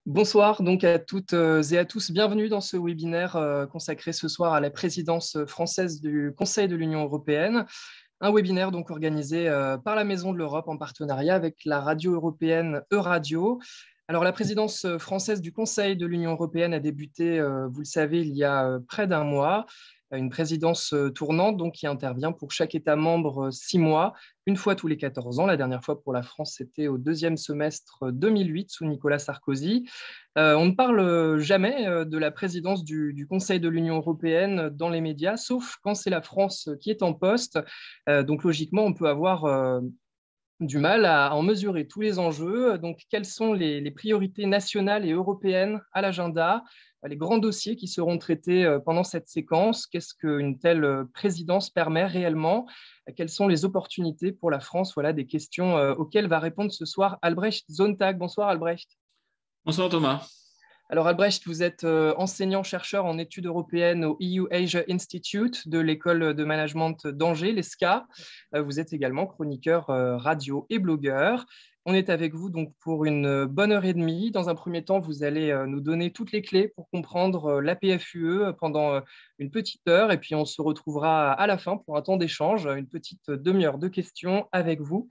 Bonsoir donc à toutes et à tous. Bienvenue dans ce webinaire consacré ce soir à la présidence française du Conseil de l'Union européenne. Un webinaire donc organisé par la Maison de l'Europe en partenariat avec la radio européenne Euradio. Alors la présidence française du Conseil de l'Union européenne a débuté, vous le savez, il y a près d'un mois. Une présidence tournante donc, qui intervient pour chaque État membre 6 mois, une fois tous les 14 ans. La dernière fois pour la France, c'était au deuxième semestre 2008 sous Nicolas Sarkozy. On ne parle jamais de la présidence du Conseil de l'Union européenne dans les médias, sauf quand c'est la France qui est en poste. Donc logiquement, on peut avoir du mal à en mesurer tous les enjeux. Donc, quelles sont les priorités nationales et européennes à l'agenda, les grands dossiers qui seront traités pendant cette séquence? Qu'est-ce qu'une telle présidence permet réellement? Quelles sont les opportunités pour la France? Voilà des questions auxquelles va répondre ce soir Albrecht Sontag. Bonsoir Albrecht. Bonsoir Thomas. Alors Albrecht, vous êtes enseignant-chercheur en études européennes au EU Asia Institute de l'école de management d'Angers, l'ESCA. Vous êtes également chroniqueur radio et blogueur. On est avec vous donc pour une bonne heure et demie. Dans un premier temps, vous allez nous donner toutes les clés pour comprendre la PFUE pendant une petite heure. Et puis on se retrouvera à la fin pour un temps d'échange, une petite demi-heure de questions avec vous.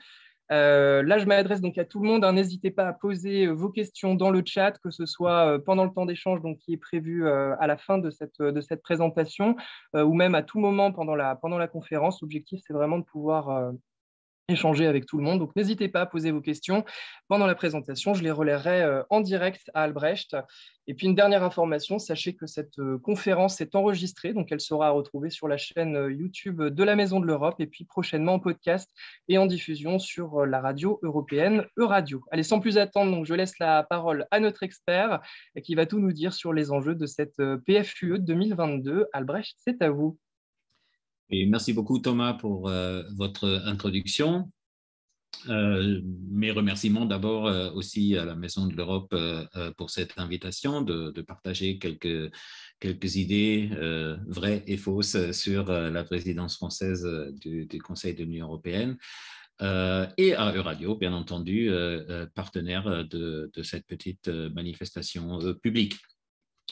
Là, je m'adresse donc à tout le monde. N'hésitez pas à poser vos questions dans le chat, que ce soit pendant le temps d'échange donc, qui est prévu à la fin de cette présentation ou même à tout moment pendant la conférence. L'objectif, c'est vraiment de pouvoir échanger avec tout le monde. Donc, n'hésitez pas à poser vos questions pendant la présentation. Je les relayerai en direct à Albrecht. Et puis, une dernière information, sachez que cette conférence est enregistrée, donc elle sera à retrouver sur la chaîne YouTube de la Maison de l'Europe et puis prochainement en podcast et en diffusion sur la radio européenne Euradio. Allez, sans plus attendre, donc je laisse la parole à notre expert qui va tout nous dire sur les enjeux de cette PFUE 2022. Albrecht, c'est à vous. Et merci beaucoup Thomas pour votre introduction. Mes remerciements d'abord aussi à la Maison de l'Europe pour cette invitation de partager quelques idées vraies et fausses sur la présidence française du Conseil de l'Union européenne. Et à Euradio, bien entendu, partenaire de cette petite manifestation publique.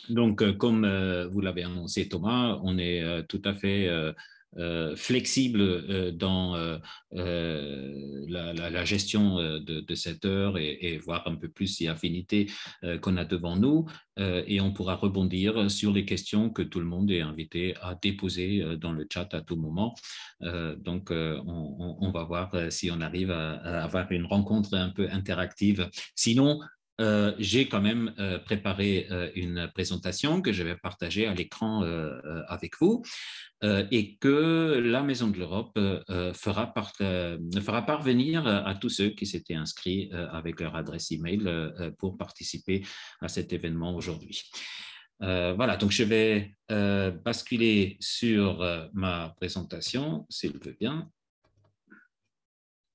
Donc, comme vous l'avez annoncé Thomas, on est tout à fait flexible dans la gestion de cette heure et voir un peu plus si affinité qu'on a devant nous et on pourra rebondir sur les questions que tout le monde est invité à déposer dans le chat à tout moment. Donc, on va voir si on arrive à avoir une rencontre un peu interactive. Sinon, j'ai quand même préparé une présentation que je vais partager à l'écran avec vous et que la Maison de l'Europe fera parvenir à tous ceux qui s'étaient inscrits avec leur adresse email pour participer à cet événement aujourd'hui. Voilà, donc je vais basculer sur ma présentation, s'il veut bien.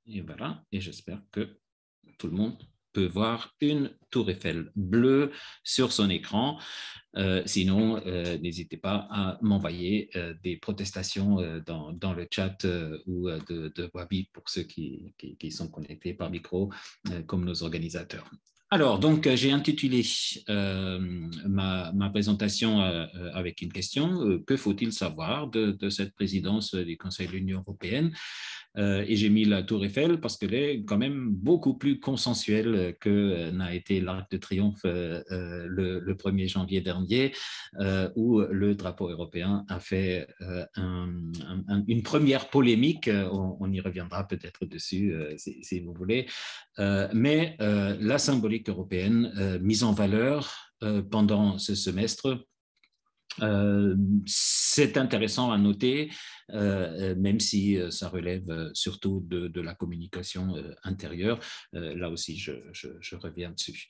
Et voilà, et j'espère que tout le monde peut voir une tour Eiffel bleue sur son écran. Sinon, n'hésitez pas à m'envoyer des protestations dans le chat ou de Wabi pour ceux qui sont connectés par micro, comme nos organisateurs. Alors, donc, j'ai intitulé ma présentation avec une question. Que faut-il savoir de cette présidence du Conseil de l'Union européenne? Et j'ai mis la Tour Eiffel parce qu'elle est quand même beaucoup plus consensuelle que n'a été l'Arc de Triomphe le 1er janvier dernier, où le drapeau européen a fait une première polémique. On y reviendra peut-être dessus si vous voulez. Mais la symbolique européenne mise en valeur pendant ce semestre, c'est intéressant à noter, même si ça relève surtout de la communication intérieure. Là aussi, je reviens dessus.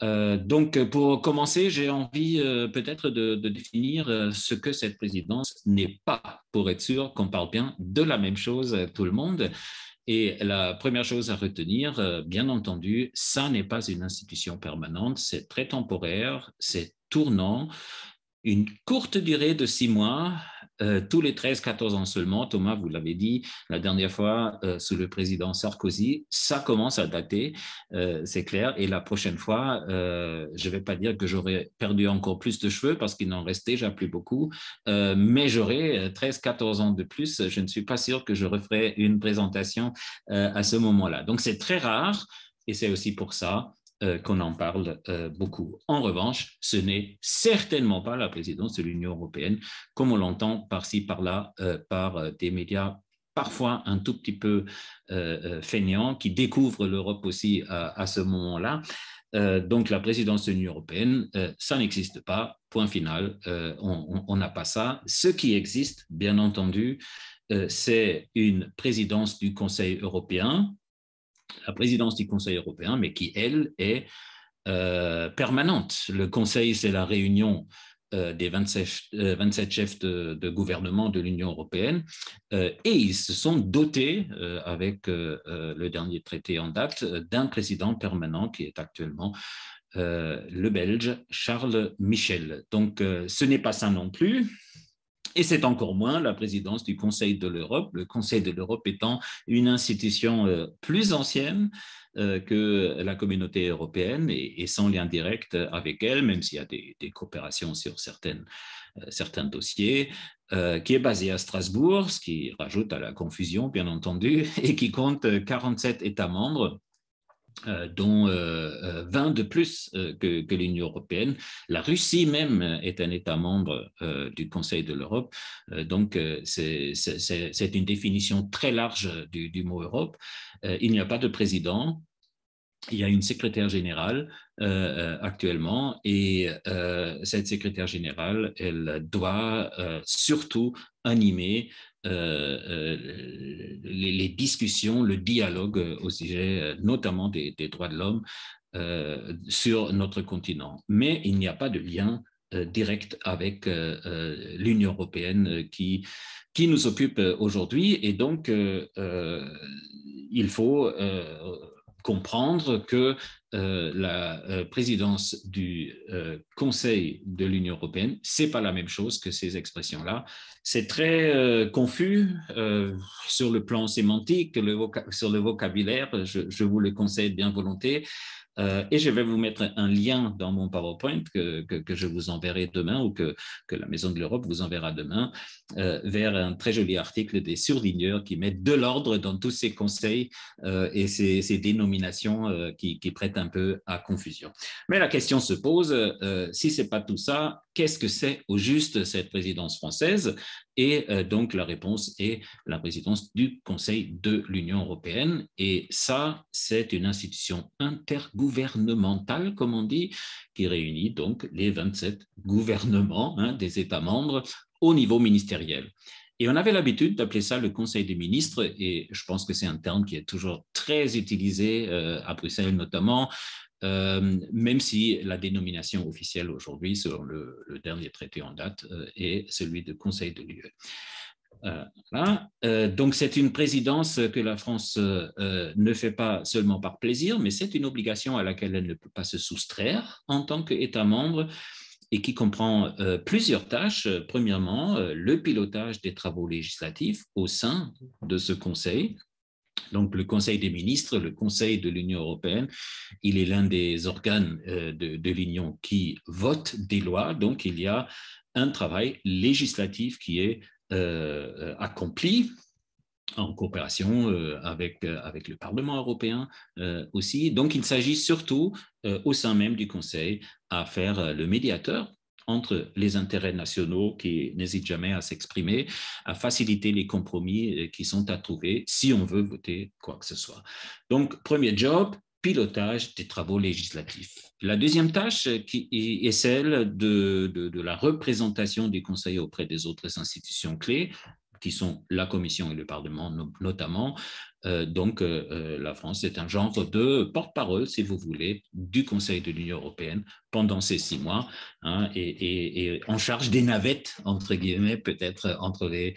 Donc, pour commencer, j'ai envie peut-être de définir ce que cette présidence n'est pas, pour être sûr qu'on parle bien de la même chose, tout le monde. Et la première chose à retenir, bien entendu, ça n'est pas une institution permanente, c'est très temporaire, c'est tournant. Une courte durée de 6 mois, tous les 13-14 ans seulement. Thomas, vous l'avez dit la dernière fois, sous le président Sarkozy, ça commence à dater, c'est clair. Et la prochaine fois, je ne vais pas dire que j'aurais perdu encore plus de cheveux parce qu'il n'en reste déjà plus beaucoup, mais j'aurai 13-14 ans de plus. Je ne suis pas sûr que je referai une présentation à ce moment-là. Donc, c'est très rare et c'est aussi pour ça qu'on en parle beaucoup. En revanche, ce n'est certainement pas la présidence de l'Union européenne, comme on l'entend par-ci, par-là, par des médias parfois un tout petit peu feignants, qui découvrent l'Europe aussi à ce moment-là. Donc, la présidence de l'Union européenne, ça n'existe pas, point final, on n'a pas ça. Ce qui existe, bien entendu, c'est une présidence du Conseil européen, la présidence du Conseil européen, mais qui, elle, est permanente. Le Conseil, c'est la réunion des 27 chefs de gouvernement de l'Union européenne et ils se sont dotés, avec le dernier traité en date, d'un président permanent qui est actuellement le Belge Charles Michel. Donc, ce n'est pas ça non plus. Et c'est encore moins la présidence du Conseil de l'Europe, le Conseil de l'Europe étant une institution plus ancienne que la communauté européenne et sans lien direct avec elle, même s'il y a des coopérations sur certains dossiers, qui est basée à Strasbourg, ce qui rajoute à la confusion, bien entendu, et qui compte 47 États membres, dont 20 de plus que l'Union européenne. La Russie même est un État membre du Conseil de l'Europe. Donc, c'est une définition très large du mot Europe. Il n'y a pas de président. Il y a une secrétaire générale actuellement et cette secrétaire générale, elle doit surtout animer les discussions, le dialogue au sujet notamment des droits de l'homme sur notre continent. Mais il n'y a pas de lien direct avec l'Union européenne qui nous occupe aujourd'hui et donc il faut comprendre que la présidence du Conseil de l'Union européenne, ce n'est pas la même chose que ces expressions-là. C'est très confus sur le plan sémantique, sur le vocabulaire, je vous le conseille bien volontiers. Et je vais vous mettre un lien dans mon PowerPoint que je vous enverrai demain ou que la Maison de l'Europe vous enverra demain vers un très joli article des surligneurs qui mettent de l'ordre dans tous ces conseils et ces dénominations qui prêtent un peu à confusion. Mais la question se pose, si ce n'est pas tout ça, qu'est-ce que c'est au juste cette présidence française? Et donc, la réponse est la présidence du Conseil de l'Union européenne. Et ça, c'est une institution intergouvernementale, comme on dit, qui réunit donc les 27 gouvernements des États membres au niveau ministériel. Et on avait l'habitude d'appeler ça le Conseil des ministres, et je pense que c'est un terme qui est toujours très utilisé à Bruxelles notamment, même si la dénomination officielle aujourd'hui, selon le dernier traité en date, est celui de Conseil de l'UE. Voilà. Donc, c'est une présidence que la France ne fait pas seulement par plaisir, mais c'est une obligation à laquelle elle ne peut pas se soustraire en tant qu'État membre et qui comprend plusieurs tâches. Premièrement, le pilotage des travaux législatifs au sein de ce Conseil. Donc, le Conseil des ministres, le Conseil de l'Union européenne, il est l'un des organes de l'Union qui vote des lois. Donc, il y a un travail législatif qui est accompli en coopération avec le Parlement européen aussi. Donc, il s'agit surtout, au sein même du Conseil, à faire le médiateur entre les intérêts nationaux qui n'hésitent jamais à s'exprimer, à faciliter les compromis qui sont à trouver si on veut voter quoi que ce soit. Donc, premier job, pilotage des travaux législatifs. La deuxième tâche qui est celle de la représentation du Conseil auprès des autres institutions clés, qui sont la Commission et le Parlement notamment. Donc, la France est un genre de porte-parole, si vous voulez, du Conseil de l'Union européenne pendant ces 6 mois et en charge des navettes, entre guillemets, peut-être entre les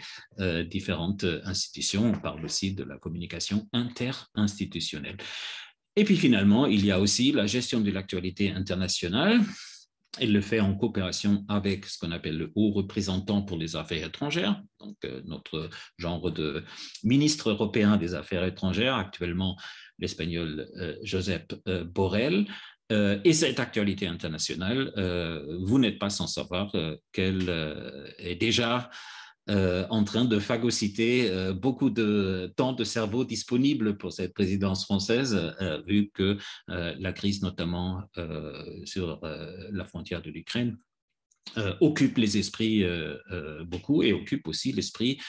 différentes institutions. On parle aussi de la communication interinstitutionnelle. Et puis finalement, il y a aussi la gestion de l'actualité internationale. Il le fait en coopération avec ce qu'on appelle le haut représentant pour les affaires étrangères, donc notre genre de ministre européen des affaires étrangères, actuellement l'espagnol Josep Borrell. Et cette actualité internationale, vous n'êtes pas sans savoir qu'elle est déjà en train de phagocyter beaucoup de temps de cerveau disponible pour cette présidence française, vu que la crise, notamment sur la frontière de l'Ukraine, occupe les esprits beaucoup et occupe aussi l'esprit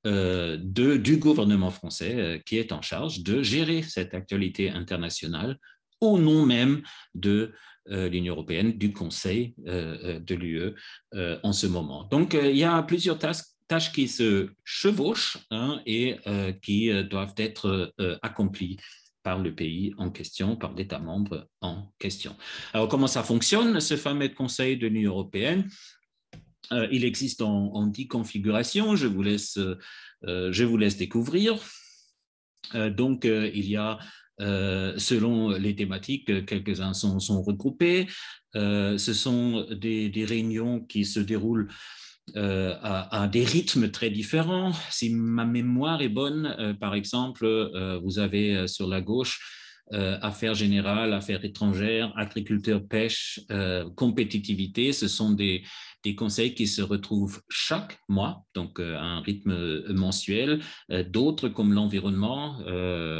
du gouvernement français qui est en charge de gérer cette actualité internationale au nom même de l'Union européenne, du Conseil de l'UE en ce moment. Donc, il y a plusieurs tâches qui se chevauchent et qui doivent être accomplies par le pays en question, par l'État membre en question. Alors, comment ça fonctionne, ce fameux Conseil de l'Union européenne? Il existe en 10 configurations, je vous laisse découvrir. Donc, il y a, selon les thématiques, quelques-uns sont regroupés. Ce sont des réunions qui se déroulent à des rythmes très différents. Si ma mémoire est bonne, par exemple, vous avez sur la gauche affaires générales, affaires étrangères, agriculture, pêche, compétitivité. Ce sont des conseils qui se retrouvent chaque mois, donc à un rythme mensuel. D'autres, comme l'environnement,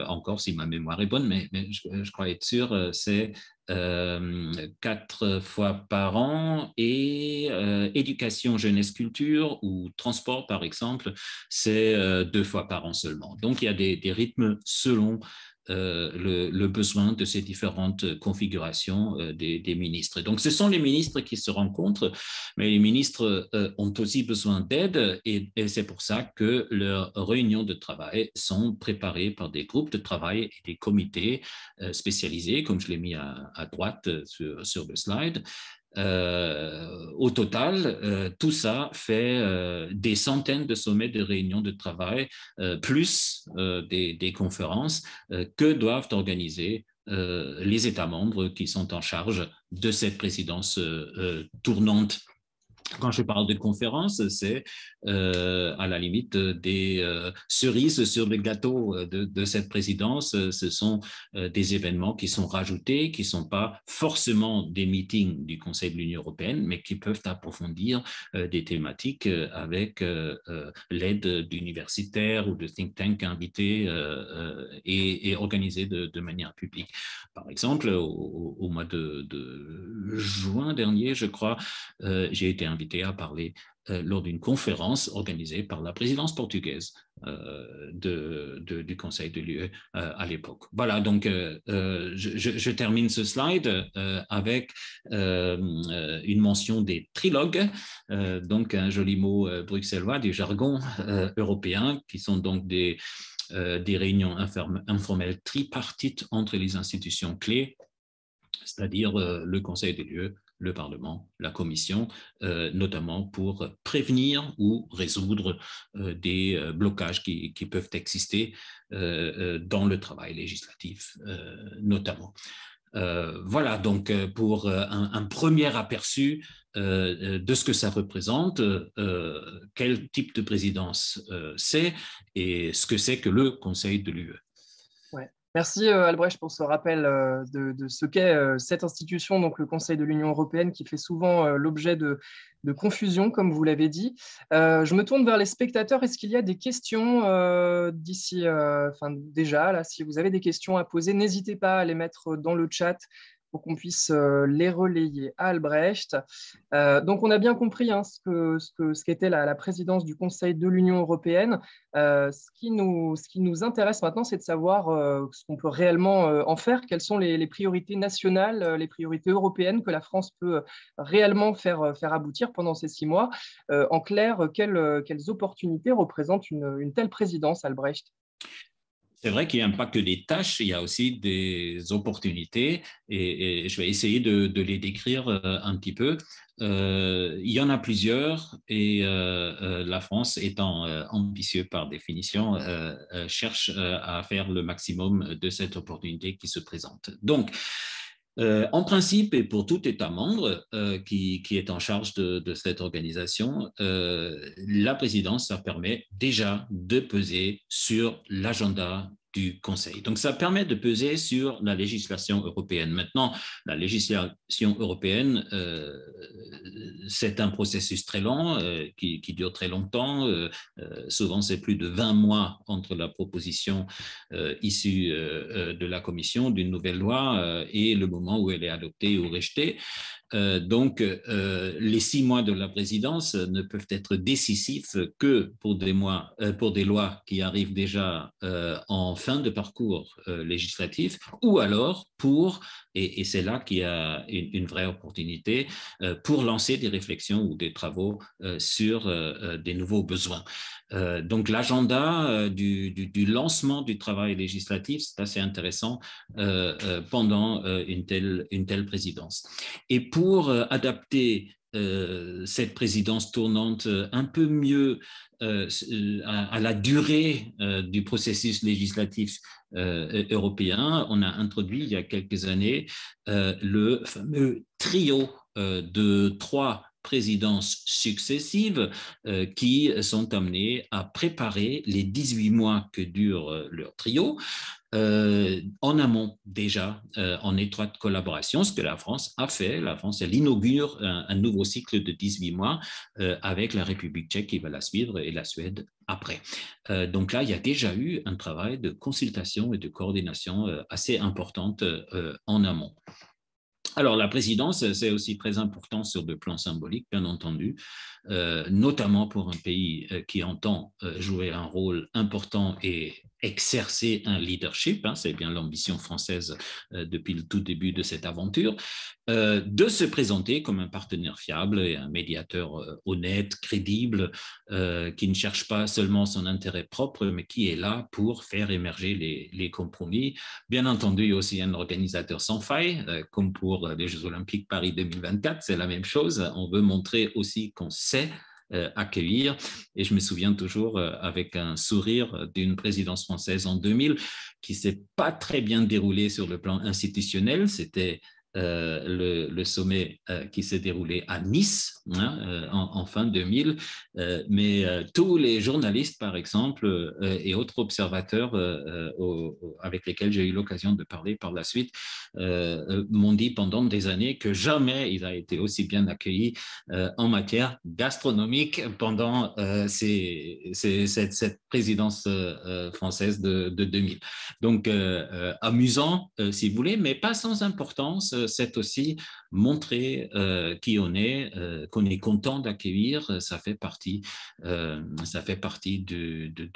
encore si ma mémoire est bonne, mais je crois être sûr, c'est 4 fois par an, et éducation, jeunesse, culture ou transport, par exemple, c'est 2 fois par an seulement. Donc, il y a des rythmes selon le besoin de ces différentes configurations des ministres. Et donc, ce sont les ministres qui se rencontrent, mais les ministres ont aussi besoin d'aide, et c'est pour ça que leurs réunions de travail sont préparées par des groupes de travail et des comités spécialisés, comme je l'ai mis à droite sur le slide. Au total, tout ça fait des centaines de sommets, de réunions de travail, plus des conférences que doivent organiser les États membres qui sont en charge de cette présidence tournante. Quand je parle de conférences, c'est à la limite des cerises sur le gâteau de cette présidence. Ce sont des événements qui sont rajoutés, qui ne sont pas forcément des meetings du Conseil de l'Union européenne, mais qui peuvent approfondir des thématiques avec l'aide d'universitaires ou de think tanks invités et organisés de manière publique. Par exemple, au mois de juin dernier, je crois, j'ai été invité à parler lors d'une conférence organisée par la présidence portugaise du Conseil de l'UE à l'époque. Voilà, donc je termine ce slide avec une mention des trilogues, donc un joli mot bruxellois, du jargon européen, qui sont donc des réunions informelles tripartites entre les institutions clés, c'est-à-dire le Conseil de l'UE, le Parlement, la Commission, notamment pour prévenir ou résoudre des blocages qui peuvent exister dans le travail législatif, notamment. Voilà, donc pour un premier aperçu de ce que ça représente, quel type de présidence c'est et ce que c'est que le Conseil de l'UE. Ouais. Merci Albrecht pour ce rappel de ce qu'est cette institution, donc le Conseil de l'Union européenne, qui fait souvent l'objet de confusion, comme vous l'avez dit. Je me tourne vers les spectateurs. Est-ce qu'il y a des questions d'ici, déjà, là, si vous avez des questions à poser, n'hésitez pas à les mettre dans le chat pour qu'on puisse les relayer à Albrecht. Donc, on a bien compris ce qu'était la présidence du Conseil de l'Union européenne. Ce qui nous intéresse maintenant, c'est de savoir ce qu'on peut réellement en faire, quelles sont les priorités nationales, les priorités européennes que la France peut réellement faire aboutir pendant ces 6 mois. En clair, quelles opportunités représente une telle présidence, Albrecht? C'est vrai qu'il n'y a pas que des tâches, il y a aussi des opportunités, et je vais essayer de les décrire un petit peu. Il y en a plusieurs, et la France, étant ambitieux par définition, cherche à faire le maximum de cette opportunité qui se présente. Donc, En principe, et pour tout État membre qui est en charge de cette organisation, la présidence, ça permet déjà de peser sur l'agenda du Conseil. Donc, ça permet de peser sur la législation européenne. Maintenant, la législation européenne, c'est un processus très lent qui dure très longtemps. Souvent, c'est plus de 20 mois entre la proposition issue de la Commission d'une nouvelle loi et le moment où elle est adoptée ou rejetée. Donc, les 6 mois de la présidence ne peuvent être décisifs que pour des lois qui arrivent déjà en fin de parcours législatif, ou alors et c'est là qu'il y a une vraie opportunité, pour lancer des réflexions ou des travaux sur des nouveaux besoins. Donc, l'agenda du lancement du travail législatif, c'est assez intéressant pendant une telle présidence. Et pour adapter cette présidence tournante un peu mieux à la durée du processus législatif européen, on a introduit il y a quelques années le fameux trio de 3 présidences successives qui sont amenées à préparer les 18 mois que dure leur trio en amont déjà, en étroite collaboration, ce que la France a fait. La France, elle inaugure un nouveau cycle de 18 mois avec la République tchèque qui va la suivre et la Suède après. Donc là, il y a déjà eu un travail de consultation et de coordination assez importante en amont. Alors, la présidence, c'est aussi très important sur le plan symbolique, bien entendu, notamment pour un pays qui entend jouer un rôle important et exercer un leadership, c'est bien l'ambition française depuis le tout début de cette aventure, de se présenter comme un partenaire fiable et un médiateur honnête, crédible, qui ne cherche pas seulement son intérêt propre, mais qui est là pour faire émerger les compromis. Bien entendu, aussi un organisateur sans faille, comme pour les Jeux Olympiques Paris 2024, c'est la même chose. On veut montrer aussi qu'on sait accueillir. Et je me souviens toujours avec un sourire d'une présidence française en 2000 qui ne s'est pas très bien déroulée sur le plan institutionnel. C'était le sommet qui s'est déroulé à Nice en fin 2000, mais tous les journalistes, par exemple, et autres observateurs avec lesquels j'ai eu l'occasion de parler par la suite, m'ont dit pendant des années que jamais il a été aussi bien accueilli en matière gastronomique pendant cette présidence française de 2000. Donc, amusant, si vous voulez, mais pas sans importance. C'est aussi montrer qui on est, qu'on est content d'accueillir. Ça fait partie de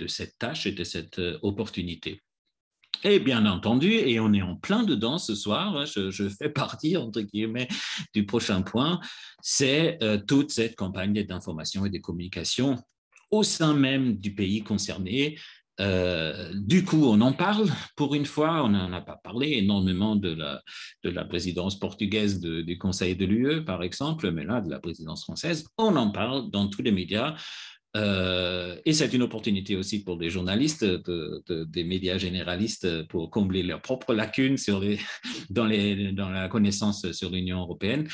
cette tâche et de cette opportunité. Et bien entendu, et on est en plein dedans ce soir, je fais partie, entre guillemets, du prochain point, c'est toute cette campagne d'information et de communication au sein même du pays concerné. Du coup, on en parle pour une fois, on n'en a pas parlé énormément de la présidence portugaise du Conseil de l'UE, par exemple, mais là, de la présidence française, on en parle dans tous les médias. Et c'est une opportunité aussi pour des journalistes, des médias généralistes, pour combler leurs propres lacunes dans la connaissance sur l'Union européenne.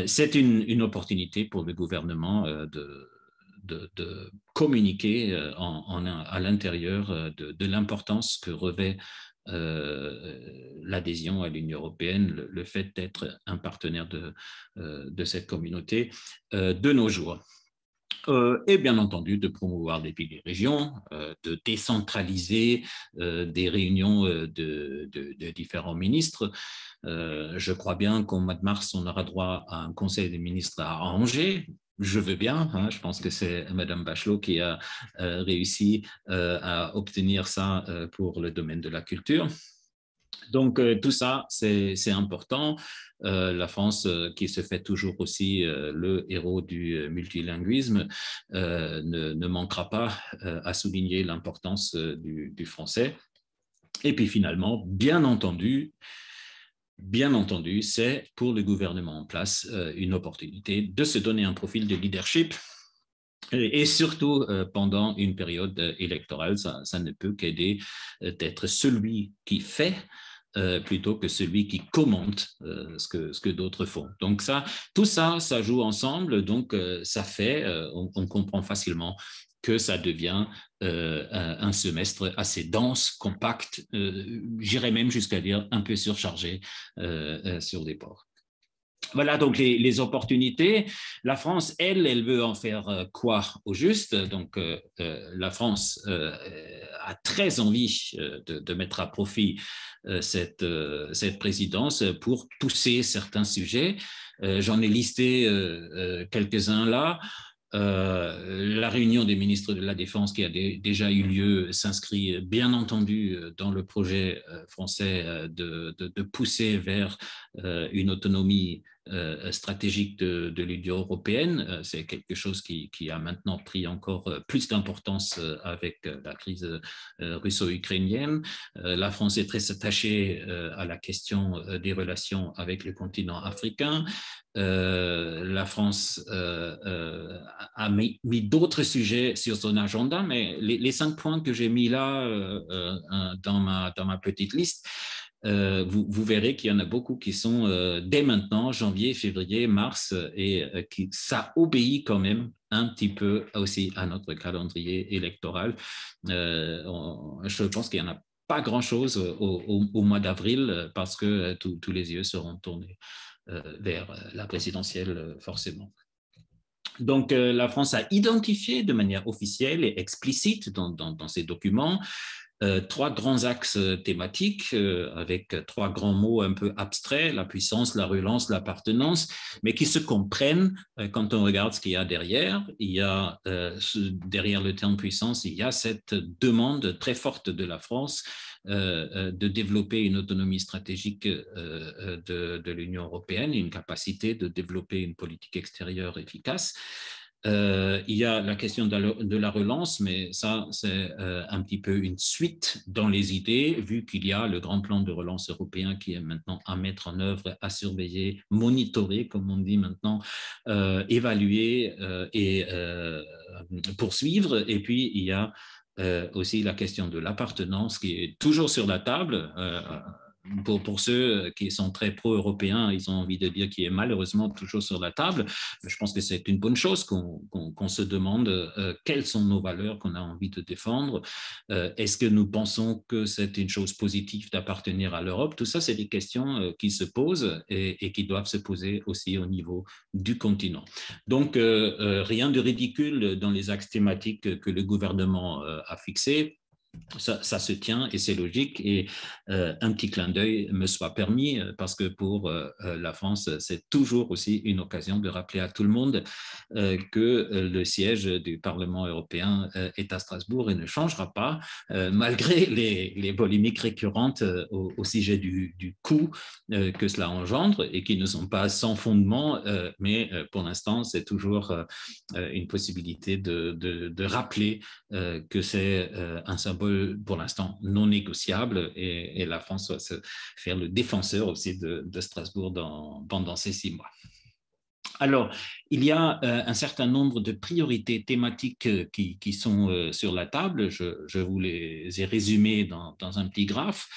C'est une opportunité pour le gouvernement de communiquer à l'intérieur de l'importance que revêt l'adhésion à l'Union européenne, le fait d'être un partenaire de cette communauté de nos jours. Et bien entendu de promouvoir des pays des régions, de décentraliser des réunions de différents ministres. Je crois bien qu'au mois de mars, on aura droit à un conseil des ministres à Angers. Je veux bien, je pense que c'est Madame Bachelot qui a réussi à obtenir ça pour le domaine de la culture. Donc, tout ça, c'est important. La France, qui se fait toujours aussi le héros du multilinguisme, ne manquera pas à souligner l'importance du français. Et puis finalement, bien entendu, c'est pour le gouvernement en place une opportunité de se donner un profil de leadership. Et surtout pendant une période électorale, ça ne peut qu'aider d'être celui qui fait plutôt que celui qui commente ce que d'autres font. Donc tout ça joue ensemble, donc ça fait, on comprend facilement que ça devient un semestre assez dense, compact, j'irais même jusqu'à dire un peu surchargé sur des ports. Voilà donc les opportunités. La France, elle veut en faire quoi au juste? Donc, la France a très envie de mettre à profit cette présidence pour pousser certains sujets. J'en ai listé quelques-uns là. La réunion des ministres de la Défense qui a déjà eu lieu s'inscrit bien entendu dans le projet français de pousser vers une autonomie stratégique de l'Union européenne. C'est quelque chose qui a maintenant pris encore plus d'importance avec la crise russo-ukrainienne. La France est très attachée à la question des relations avec le continent africain. La France a mis d'autres sujets sur son agenda, mais les 5 points que j'ai mis là dans ma petite liste, vous verrez qu'il y en a beaucoup qui sont dès maintenant, janvier, février, mars, et ça obéit quand même un petit peu aussi à notre calendrier électoral. Je pense qu'il n'y en a pas grand-chose au mois d'avril parce que tous les yeux seront tournés vers la présidentielle, forcément. Donc, la France a identifié de manière officielle et explicite dans ses documents 3 grands axes thématiques avec 3 grands mots un peu abstraits, la puissance, la relance, l'appartenance, mais qui se comprennent quand on regarde ce qu'il y a derrière. Il y a derrière le terme puissance, il y a cette demande très forte de la France de développer une autonomie stratégique de l'Union européenne, une capacité de développer une politique extérieure efficace. Il y a la question de la relance, mais ça, c'est un petit peu une suite dans les idées, vu qu'il y a le grand plan de relance européen qui est maintenant à mettre en œuvre, à surveiller, monitorer, comme on dit maintenant, évaluer et poursuivre. Et puis, il y a aussi la question de l'appartenance qui est toujours sur la table. Pour ceux qui sont très pro-européens, ils ont envie de dire qu'il est malheureusement toujours sur la table. Je pense que c'est une bonne chose qu'on se demande quelles sont nos valeurs qu'on a envie de défendre. Est-ce que nous pensons que c'est une chose positive d'appartenir à l'Europe? Tout ça, c'est des questions qui se posent et qui doivent se poser aussi au niveau du continent. Donc, rien de ridicule dans les axes thématiques que le gouvernement a fixés. Ça se tient et c'est logique et un petit clin d'œil me soit permis parce que pour la France, c'est toujours aussi une occasion de rappeler à tout le monde que le siège du Parlement européen est à Strasbourg et ne changera pas malgré les polémiques récurrentes au sujet du coût que cela engendre et qui ne sont pas sans fondement, mais pour l'instant, c'est toujours une possibilité de rappeler que c'est un symbole pour l'instant non négociable et la France va se faire le défenseur aussi de Strasbourg pendant ces 6 mois. Alors, il y a un certain nombre de priorités thématiques qui sont sur la table. Je vous les ai résumées dans un petit graphe.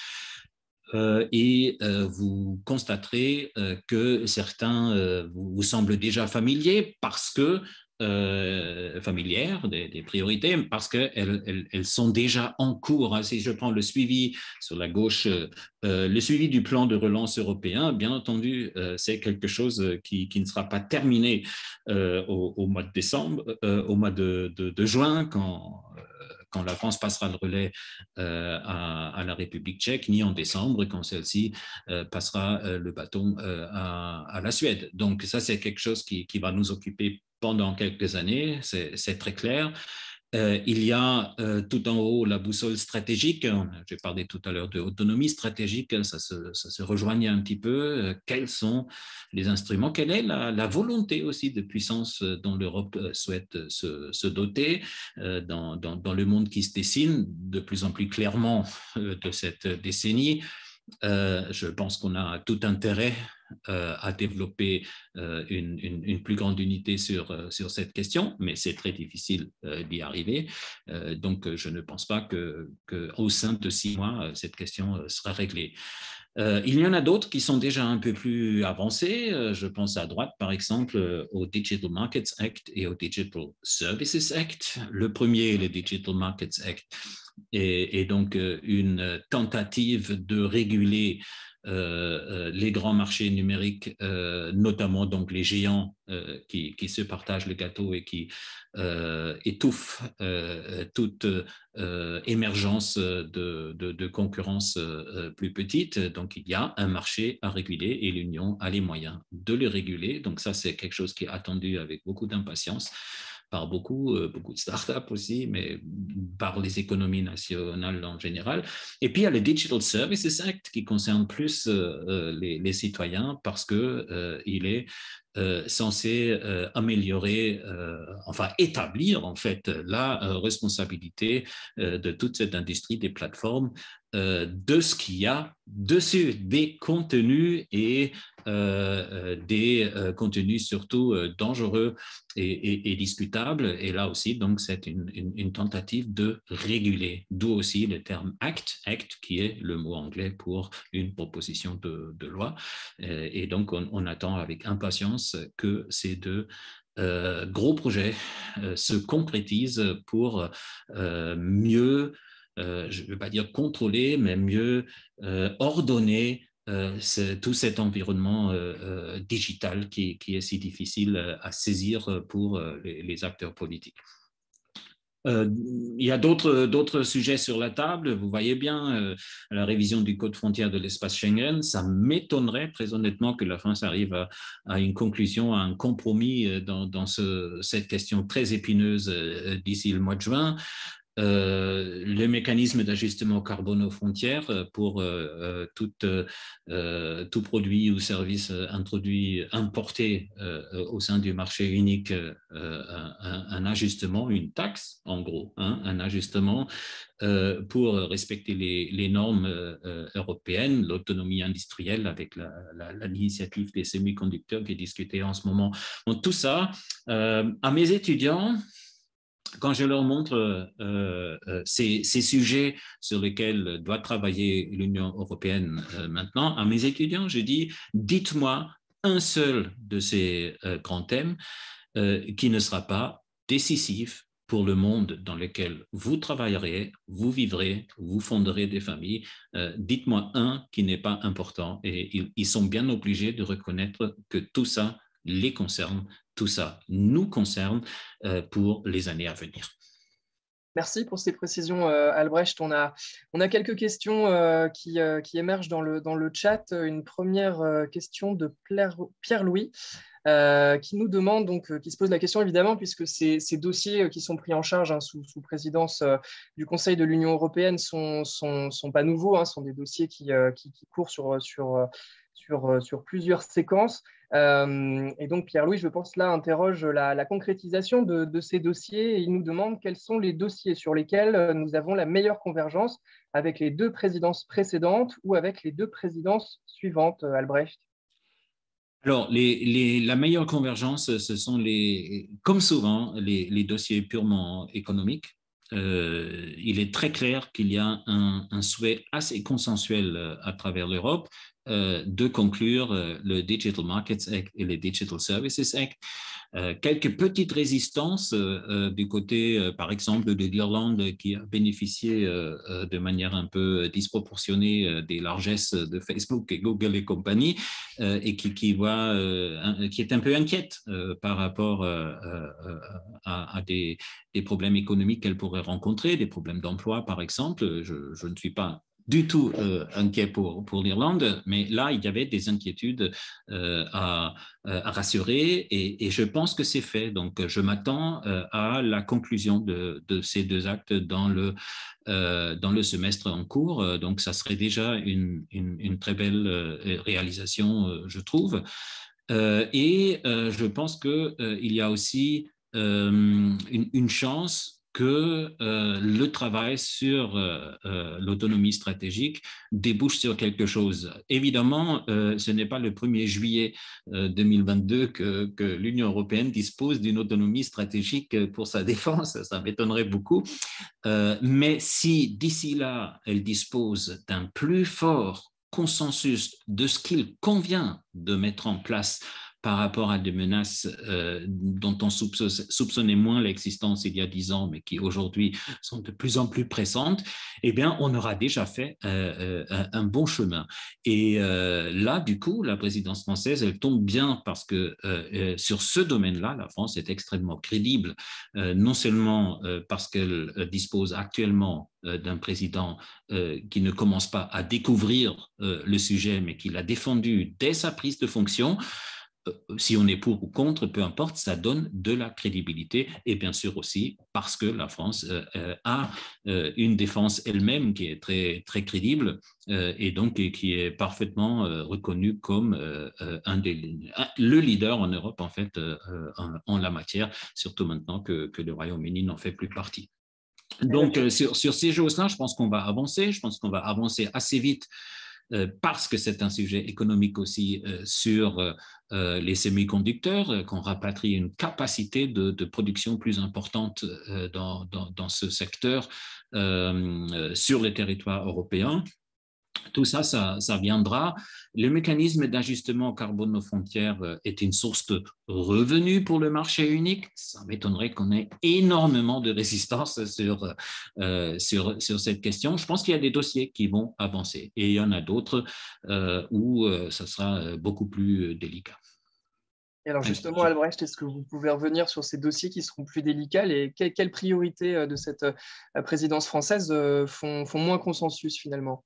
Et vous constaterez que certains vous semblent déjà familiers parce que familières des priorités, parce qu'elles sont déjà en cours. Si je prends le suivi sur la gauche, le suivi du plan de relance européen, bien entendu, c'est quelque chose qui ne sera pas terminé au mois de décembre, au mois de juin, quand la France passera le relais à la République tchèque, ni en décembre, quand celle-ci passera le bâton à la Suède. Donc ça, c'est quelque chose qui va nous occuper pendant quelques années, c'est très clair. Il y a tout en haut la boussole stratégique. J'ai parlé tout à l'heure de autonomie stratégique, ça se rejoignait un petit peu. Quels sont les instruments? Quelle est la volonté aussi de puissance dont l'Europe souhaite se doter dans le monde qui se dessine de plus en plus clairement de cette décennie? Je pense qu'on a tout intérêt à développer une plus grande unité sur cette question, mais c'est très difficile d'y arriver. Donc, je ne pense pas qu'au sein de 6 mois, cette question sera réglée. Il y en a d'autres qui sont déjà un peu plus avancés. Je pense à droite, par exemple, au Digital Markets Act et au Digital Services Act. Le premier, le Digital Markets Act, est donc une tentative de réguler les grands marchés numériques, notamment donc les géants qui se partagent le gâteau et qui étouffent toute émergence de concurrence plus petite. Donc, il y a un marché à réguler et l'Union a les moyens de le réguler. Donc, ça, c'est quelque chose qui est attendu avec beaucoup d'impatience par beaucoup de startups aussi, mais par les économies nationales en général. Et puis, il y a le Digital Services Act qui concerne plus les citoyens parce qu'il est censé améliorer, enfin établir en fait la responsabilité de toute cette industrie des plateformes, de ce qu'il y a dessus, des contenus et des contenus surtout dangereux et discutables. Et là aussi, donc, c'est une tentative de réguler, d'où aussi le terme act qui est le mot anglais pour une proposition de loi. Et donc, on attend avec impatience que ces deux gros projets se concrétisent pour mieux, je ne veux pas dire contrôler, mais mieux ordonner tout cet environnement digital qui est si difficile à saisir pour les acteurs politiques. Il y a d'autres sujets sur la table. Vous voyez bien la révision du code frontière de l'espace Schengen. Ça m'étonnerait très honnêtement que la France arrive à une conclusion, à un compromis dans cette question très épineuse d'ici le mois de juin. Le mécanisme d'ajustement carbone aux frontières pour tout produit ou service introduit, importé au sein du marché unique, un ajustement, une taxe en gros, un ajustement pour respecter les normes européennes, l'autonomie industrielle avec l'initiative des semi-conducteurs qui est discutée en ce moment. Donc tout ça, à mes étudiants, quand je leur montre ces sujets sur lesquels doit travailler l'Union européenne maintenant, à mes étudiants, je dis, dites-moi un seul de ces grands thèmes qui ne sera pas décisif pour le monde dans lequel vous travaillerez, vous vivrez, vous fonderez des familles. Dites-moi un qui n'est pas important. Et ils sont bien obligés de reconnaître que tout ça les concerne, tout ça nous concerne pour les années à venir. Merci pour ces précisions, Albrecht. On a quelques questions qui émergent dans le chat. Une première question de Pierre-Louis qui nous demande, donc, qui se pose la question évidemment, puisque ces dossiers qui sont pris en charge sous présidence du Conseil de l'Union européenne sont pas nouveaux, sont des dossiers qui courent sur plusieurs séquences. Et donc, Pierre-Louis, je pense, là, interroge la concrétisation de ces dossiers et il nous demande quels sont les dossiers sur lesquels nous avons la meilleure convergence avec les deux présidences précédentes ou avec les deux présidences suivantes, Albrecht. Alors, la meilleure convergence, ce sont comme souvent, les dossiers purement économiques. Il est très clair qu'il y a un souhait assez consensuel à travers l'Europe de conclure le Digital Markets Act et le Digital Services Act. Quelques petites résistances du côté, par exemple, de l'Irlande qui a bénéficié de manière un peu disproportionnée des largesses de Facebook et Google et compagnie et qui est un peu inquiète par rapport à des problèmes économiques qu'elle pourrait rencontrer, des problèmes d'emploi, par exemple. Je ne suis pas du tout inquiet pour l'Irlande, mais là, il y avait des inquiétudes à rassurer et je pense que c'est fait. Donc, je m'attends à la conclusion de ces deux actes dans le semestre en cours. Donc, ça serait déjà une très belle réalisation, je trouve. Et je pense qu'il y a aussi une chance que le travail sur l'autonomie stratégique débouche sur quelque chose. Évidemment, ce n'est pas le 1er juillet 2022 que l'Union européenne dispose d'une autonomie stratégique pour sa défense, ça m'étonnerait beaucoup. Mais si d'ici là, elle dispose d'un plus fort consensus de ce qu'il convient de mettre en place par rapport à des menaces dont on soupçonnait moins l'existence il y a 10 ans, mais qui aujourd'hui sont de plus en plus pressantes, eh bien, on aura déjà fait un bon chemin. Et là, du coup, la présidence française, elle tombe bien parce que sur ce domaine-là, la France est extrêmement crédible, non seulement parce qu'elle dispose actuellement d'un président qui ne commence pas à découvrir le sujet, mais qui l'a défendu dès sa prise de fonction. Si on est pour ou contre, peu importe, ça donne de la crédibilité et bien sûr aussi parce que la France a une défense elle-même qui est très, très crédible et donc qui est parfaitement reconnue comme le leader en Europe en fait en la matière, surtout maintenant que le Royaume-Uni n'en fait plus partie. Donc, sur ces choses-là, je pense qu'on va avancer. Je pense qu'on va avancer assez vite parce que c'est un sujet économique aussi sur les semi-conducteurs, qu'on rapatrie une capacité de production plus importante dans ce secteur sur le territoire européen. Tout ça, ça viendra. Le mécanisme d'ajustement carbone aux frontières est une source de revenus pour le marché unique. Ça m'étonnerait qu'on ait énormément de résistance sur cette question. Je pense qu'il y a des dossiers qui vont avancer et il y en a d'autres où ça sera beaucoup plus délicat. Et alors justement, Albrecht, est-ce que vous pouvez revenir sur ces dossiers qui seront plus délicats et quelles priorités de cette présidence française font moins consensus finalement?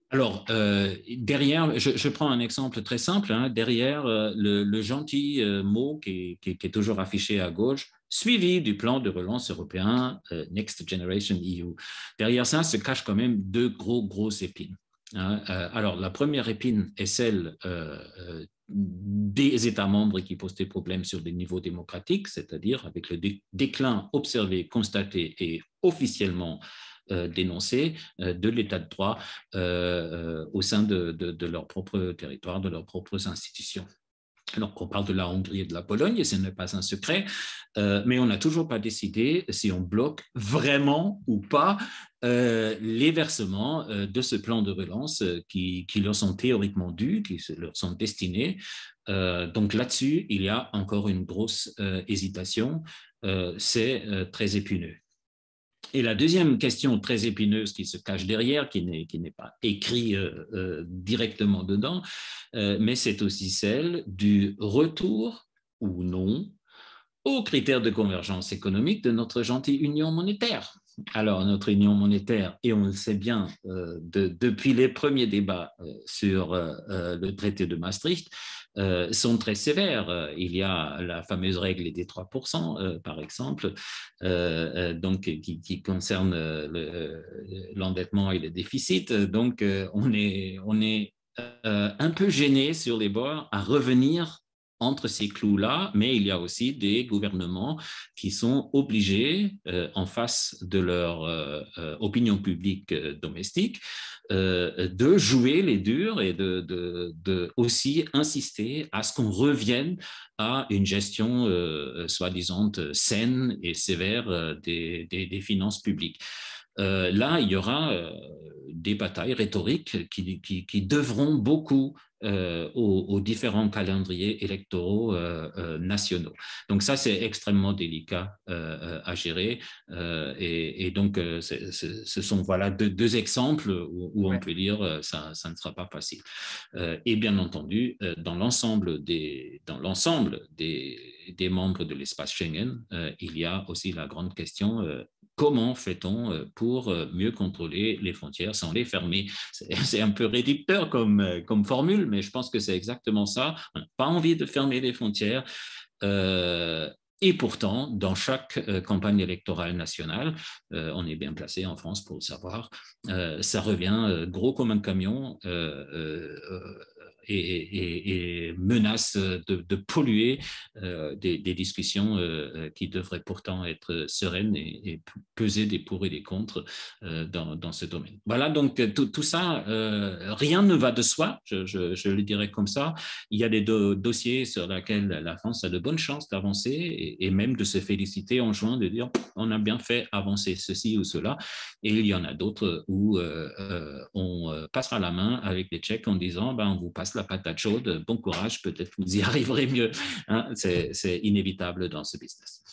Alors, derrière, je prends un exemple très simple, hein, derrière le gentil mot qui est toujours affiché à gauche, suivi du plan de relance européen Next Generation EU. Derrière ça se cachent quand même deux grosses épines. Hein. Alors, la première épine est celle des États membres qui posent des problèmes sur des niveaux démocratiques, c'est-à-dire avec le déclin observé, constaté et officiellement dénoncer de l'état de droit au sein de leur propre territoire, de leurs propres institutions. Alors qu'on parle de la Hongrie et de la Pologne, et ce n'est pas un secret, mais on n'a toujours pas décidé si on bloque vraiment ou pas les versements de ce plan de relance qui leur sont théoriquement dus, qui leur sont destinés. Donc là-dessus, il y a encore une grosse hésitation. C'est très épineux. Et la deuxième question très épineuse qui se cache derrière, qui n'est pas écrite directement dedans, mais c'est aussi celle du retour ou non aux critères de convergence économique de notre gentille union monétaire. Alors, notre union monétaire, et on le sait bien depuis les premiers débats sur le traité de Maastricht, sont très sévères. Il y a la fameuse règle des 3%, par exemple, donc, qui concerne l'endettement et le déficit. Donc, on est un peu gêné sur les bords à revenir entre ces clous-là, mais il y a aussi des gouvernements qui sont obligés, en face de leur opinion publique domestique, de jouer les durs et de aussi insister à ce qu'on revienne à une gestion soi-disant saine et sévère des finances publiques. Là, il y aura des batailles rhétoriques qui devront beaucoup aux différents calendriers électoraux nationaux. Donc ça, c'est extrêmement délicat à gérer. Et donc, ce sont voilà deux exemples où on peut dire ça ne sera pas facile. Et bien entendu, dans l'ensemble des membres de l'espace Schengen, il y a aussi la grande question comment fait-on pour mieux contrôler les frontières sans les fermer? C'est un peu réducteur comme formule, mais je pense que c'est exactement ça. On n'a pas envie de fermer les frontières. Et pourtant, dans chaque campagne électorale nationale, on est bien placé en France pour le savoir, ça revient gros comme un camion. et menace de polluer des discussions qui devraient pourtant être sereines et peser des pour et des contre dans ce domaine. Voilà, donc tout ça, rien ne va de soi, je le dirais comme ça. Il y a des dossiers sur lesquels la France a de bonnes chances d'avancer et même de se féliciter en juin, de dire on a bien fait avancer ceci ou cela. Et il y en a d'autres où on passera la main avec les Tchèques en disant on vous passe la patate chaude, bon courage, peut-être vous y arriverez mieux. Hein, c'est inévitable dans ce business.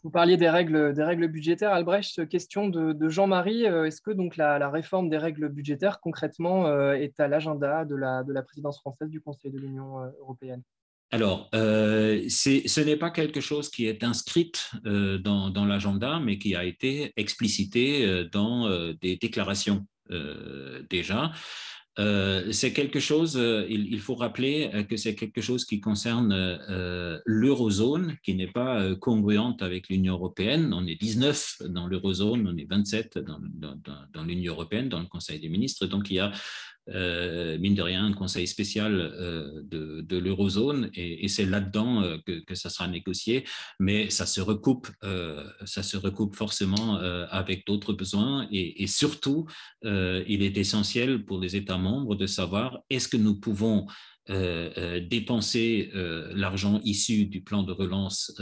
Vous parliez des règles budgétaires, Albrecht. Question de Jean-Marie. Est-ce que donc la réforme des règles budgétaires, concrètement, est à l'agenda de la présidence française du Conseil de l'Union européenne? Alors, ce n'est pas quelque chose qui est inscrit dans l'agenda, mais qui a été explicité dans des déclarations déjà. C'est quelque chose, il faut rappeler que c'est quelque chose qui concerne l'eurozone, qui n'est pas congruente avec l'Union européenne. On est 19 dans l'eurozone, on est 27 dans l'Union européenne, dans le Conseil des ministres. Donc, il y a mine de rien, un conseil spécial de l'eurozone et c'est là-dedans que ça sera négocié, mais ça se recoupe forcément avec d'autres besoins et surtout, il est essentiel pour les États membres de savoir est-ce que nous pouvons dépenser l'argent issu du plan de relance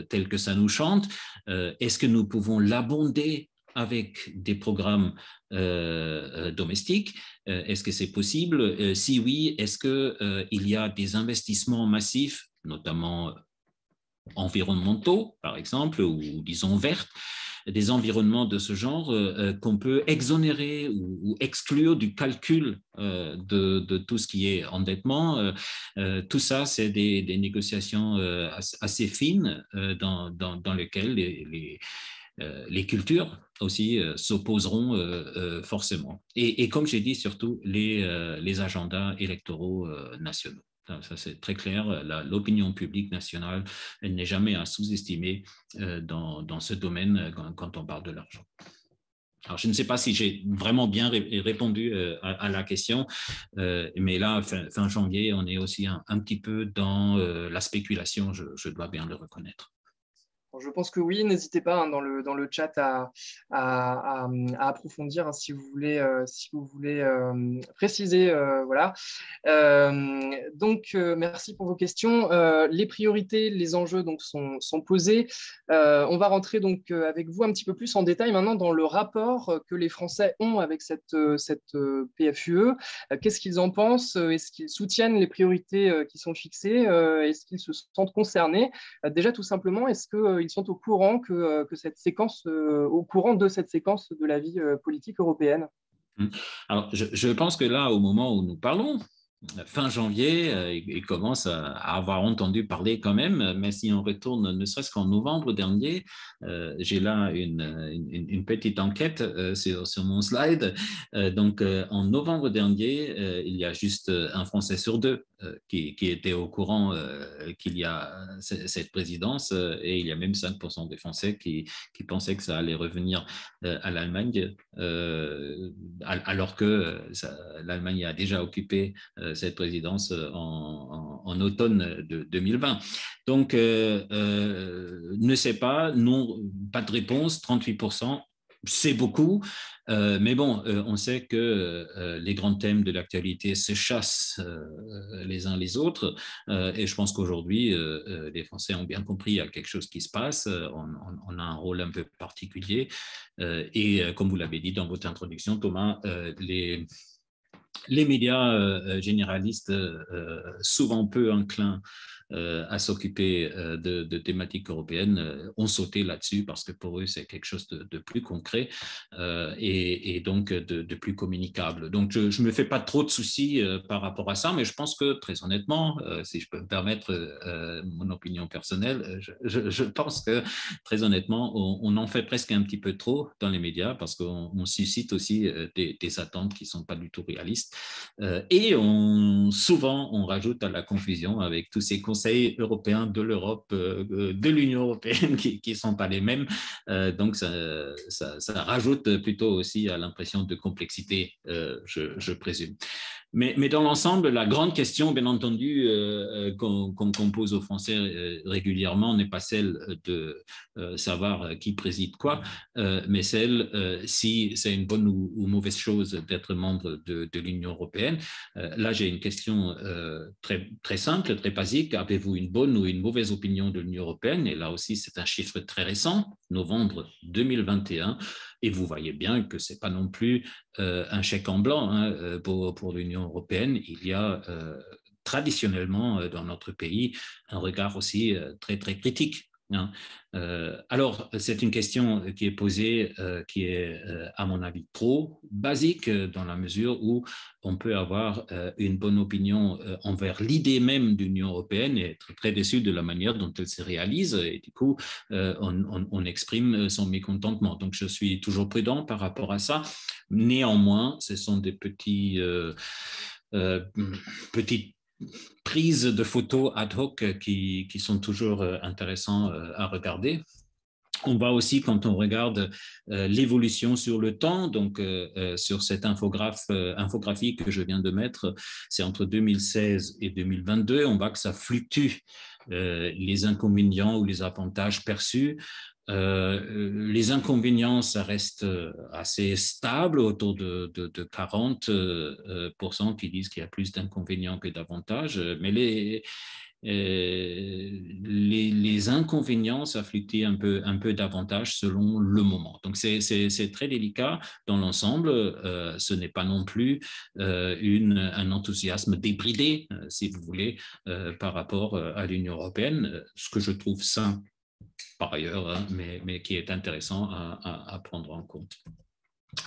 tel que ça nous chante, est-ce que nous pouvons l'abonder avec des programmes domestiques. Est-ce que c'est possible? Si oui, est-ce qu'il y a des investissements massifs, notamment environnementaux, par exemple, ou disons verts, des environnements de ce genre qu'on peut exonérer ou exclure du calcul de tout ce qui est endettement. Tout ça, c'est des négociations assez fines dans lesquelles les cultures aussi s'opposeront forcément. Et comme j'ai dit, surtout les agendas électoraux nationaux. Ça, c'est très clair. L'opinion publique nationale n'est jamais à sous-estimer dans ce domaine quand on parle de l'argent. Alors, je ne sais pas si j'ai vraiment bien répondu à la question, mais là, fin janvier, on est aussi un petit peu dans la spéculation, je dois bien le reconnaître. Je pense que oui, n'hésitez pas dans le chat à approfondir si vous voulez, préciser. Voilà. Donc, merci pour vos questions. Les priorités, les enjeux donc, sont posés. On va rentrer donc, avec vous un petit peu plus en détail maintenant dans le rapport que les Français ont avec cette PFUE. Qu'est-ce qu'ils en pensent? Est-ce qu'ils soutiennent les priorités qui sont fixées? Est-ce qu'ils se sentent concernés? Déjà, tout simplement, est-ce qu'ils sont au courant de cette séquence de la vie politique européenne? Alors, je pense que là, au moment où nous parlons, fin janvier, il commence à avoir entendu parler quand même, mais si on retourne ne serait-ce qu'en novembre dernier, j'ai là une petite enquête sur mon slide. Donc, en novembre dernier, il y a juste un Français sur deux qui était au courant qu'il y a cette présidence et il y a même 5% des Français qui pensaient que ça allait revenir à l'Allemagne, alors que l'Allemagne a déjà occupé cette présidence en automne de 2020. Donc, ne sait pas, non, pas de réponse, 38%. C'est beaucoup, mais bon, on sait que les grands thèmes de l'actualité se chassent les uns les autres, et je pense qu'aujourd'hui, les Français ont bien compris qu'il y a quelque chose qui se passe, on a un rôle un peu particulier, et comme vous l'avez dit dans votre introduction, Thomas, les médias généralistes, souvent peu enclins à s'occuper de thématiques européennes, ont sauté là-dessus parce que pour eux, c'est quelque chose de plus concret et donc de plus communicable. Donc, je ne me fais pas trop de soucis par rapport à ça, mais je pense que, très honnêtement, si je peux me permettre mon opinion personnelle, je pense que, très honnêtement, on en fait presque un petit peu trop dans les médias parce qu'on suscite aussi des attentes qui ne sont pas du tout réalistes. Et souvent, on rajoute à la confusion avec tous ces conseils européens de l'Europe, de l'Union européenne qui ne sont pas les mêmes. Donc, ça rajoute plutôt aussi à l'impression de complexité, je présume. Mais dans l'ensemble, la grande question, bien entendu, qu'on pose aux Français régulièrement n'est pas celle de savoir qui préside quoi, mais celle si c'est une bonne ou mauvaise chose d'être membre de l'Union européenne. Là, j'ai une question très, très simple, très basique. Avez-vous une bonne ou une mauvaise opinion de l'Union européenne? Et là aussi, c'est un chiffre très récent, novembre 2021. Et vous voyez bien que ce n'est pas non plus un chèque en blanc pour l'Union européenne. Il y a traditionnellement dans notre pays un regard aussi très, très critique. Alors, c'est une question qui est posée, qui est, à mon avis, trop basique dans la mesure où on peut avoir une bonne opinion envers l'idée même de l'Union européenne et être très déçu de la manière dont elle se réalise. Et du coup, on exprime son mécontentement. Donc, je suis toujours prudent par rapport à ça. Néanmoins, ce sont des petites prises de photos ad hoc qui sont toujours intéressants à regarder. On voit aussi, quand on regarde l'évolution sur le temps, donc sur cette infographie que je viens de mettre, c'est entre 2016 et 2022, on voit que ça fluctue les inconvénients ou les avantages perçus. Les inconvénients, ça reste assez stable, autour de 40% qui disent qu'il y a plus d'inconvénients que d'avantages, mais les inconvénients, ça fluctue un peu davantage selon le moment. Donc, c'est très délicat dans l'ensemble. Ce n'est pas non plus un enthousiasme débridé, si vous voulez, par rapport à l'Union européenne, ce que je trouve sain par ailleurs, mais qui est intéressant à prendre en compte.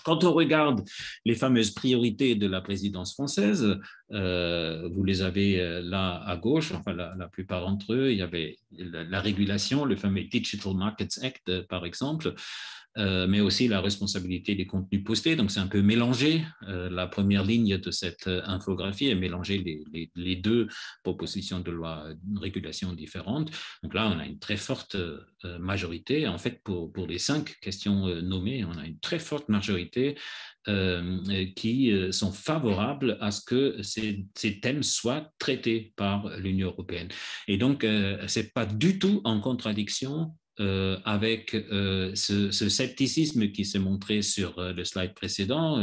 Quand on regarde les fameuses priorités de la présidence française, vous les avez là à gauche, enfin la plupart d'entre eux, il y avait la régulation, le fameux Digital Markets Act par exemple, mais aussi la responsabilité des contenus postés. Donc, c'est un peu mélangé. La première ligne de cette infographie est mélanger les deux propositions de loi de régulation différentes. Donc là, on a une très forte majorité. En fait, pour les 5 questions nommées, on a une très forte majorité qui sont favorables à ce que ces thèmes soient traités par l'Union européenne. Et donc, ce n'est pas du tout en contradiction avec ce scepticisme qui s'est montré sur le slide précédent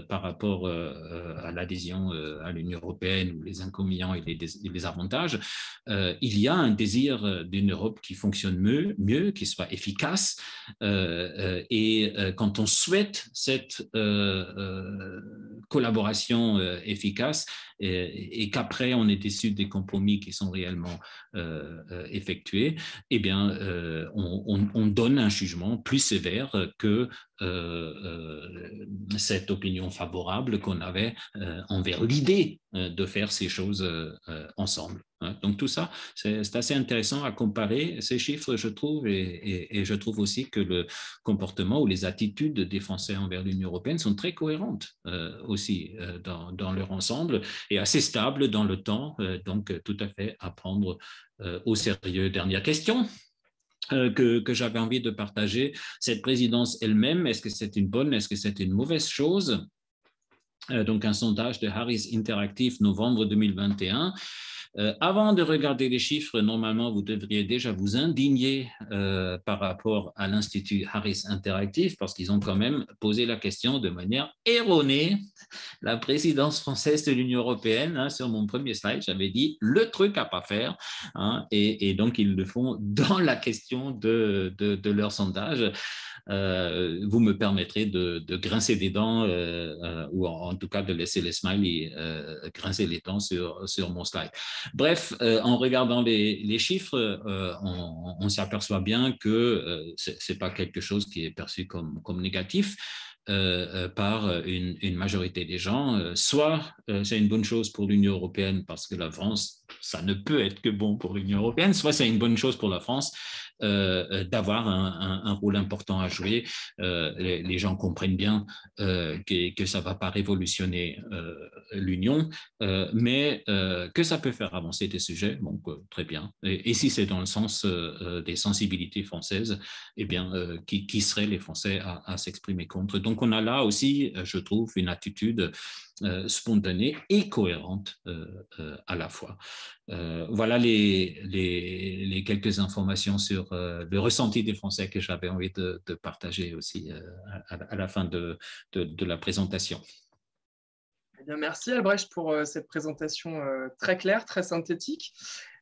par rapport à l'adhésion à l'Union européenne ou les inconvénients et les avantages. Il y a un désir d'une Europe qui fonctionne mieux, qui soit efficace. Et quand on souhaite cette collaboration efficace et qu'après on est déçu des compromis qui sont réellement effectués, eh bien, on donne un jugement plus sévère que cette opinion favorable qu'on avait envers l'idée de faire ces choses ensemble. Donc tout ça, c'est assez intéressant à comparer ces chiffres, je trouve, et je trouve aussi que le comportement ou les attitudes des Français envers l'Union européenne sont très cohérentes aussi dans leur ensemble et assez stables dans le temps, donc tout à fait à prendre au sérieux. Dernière question que j'avais envie de partager. Cette présidence elle-même, est-ce que c'est une bonne, est-ce que c'est une mauvaise chose? Donc un sondage de Harris Interactive novembre 2021. Avant de regarder les chiffres, normalement, vous devriez déjà vous indigner par rapport à l'Institut Harris Interactive parce qu'ils ont quand même posé la question de manière erronée. La présidence française de l'Union européenne, sur mon premier slide, j'avais dit le truc à pas faire, et donc ils le font dans la question de leur sondage. Vous me permettrez de grincer des dents ou en tout cas de laisser les smileys grincer les dents sur mon slide. Bref, en regardant les chiffres, on s'aperçoit bien que ce n'est pas quelque chose qui est perçu comme négatif. Par une majorité des gens, soit c'est une bonne chose pour l'Union européenne parce que la France, ça ne peut être que bon pour l'Union européenne, soit c'est une bonne chose pour la France d'avoir un rôle important à jouer. Les gens comprennent bien que ça ne va pas révolutionner l'Union, mais que ça peut faire avancer des sujets, donc très bien. Et si c'est dans le sens des sensibilités françaises, eh bien, qui seraient les Français à s'exprimer contre? Donc, donc, on a là aussi, je trouve, une attitude spontanée et cohérente à la fois. Voilà les quelques informations sur le ressenti des Français que j'avais envie de partager aussi à la fin de la présentation. Eh bien, merci Albrecht pour cette présentation très claire, très synthétique.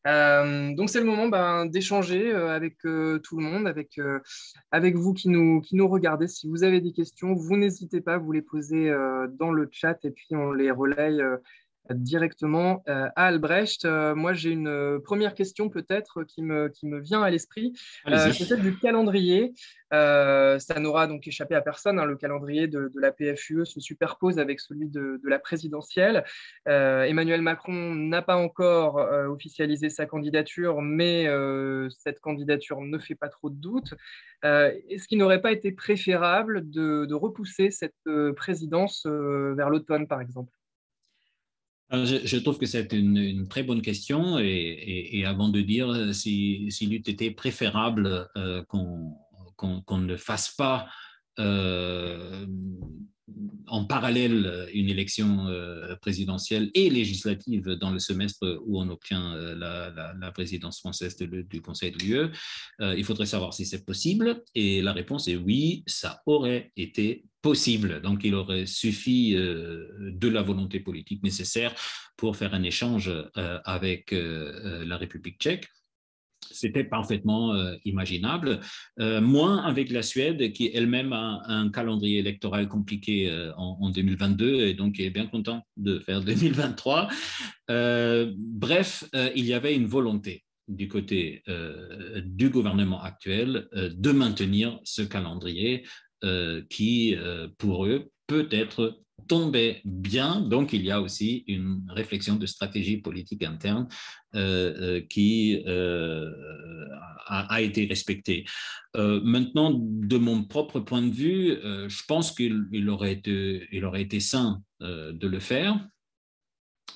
Donc c'est le moment d'échanger avec tout le monde, avec vous qui nous regardez. Si vous avez des questions, vous n'hésitez pas à vous les poser dans le chat et puis on les relaye directement à Albrecht. Moi, j'ai une première question peut-être qui me vient à l'esprit. C'est celle du calendrier. Ça n'aura donc échappé à personne, hein, le calendrier de la PFUE se superpose avec celui de la présidentielle. Emmanuel Macron n'a pas encore officialisé sa candidature, mais cette candidature ne fait pas trop de doute. Est-ce qu'il n'aurait pas été préférable de repousser cette présidence vers l'automne, par exemple? Je trouve que c'est une très bonne question et avant de dire s'il eût été préférable qu'on ne fasse pas en parallèle une élection présidentielle et législative dans le semestre où on obtient la présidence française du Conseil de l'UE, il faudrait savoir si c'est possible. Et la réponse est oui, ça aurait été possible. Donc, il aurait suffi de la volonté politique nécessaire pour faire un échange avec la République tchèque. C'était parfaitement imaginable, moins avec la Suède qui elle-même a un calendrier électoral compliqué en 2022 et donc est bien content de faire 2023. Bref, il y avait une volonté du côté du gouvernement actuel de maintenir ce calendrier qui, pour eux, peut être tombait bien. Donc, il y a aussi une réflexion de stratégie politique interne qui a été respectée. Maintenant, de mon propre point de vue, je pense qu'il aurait été sain de le faire.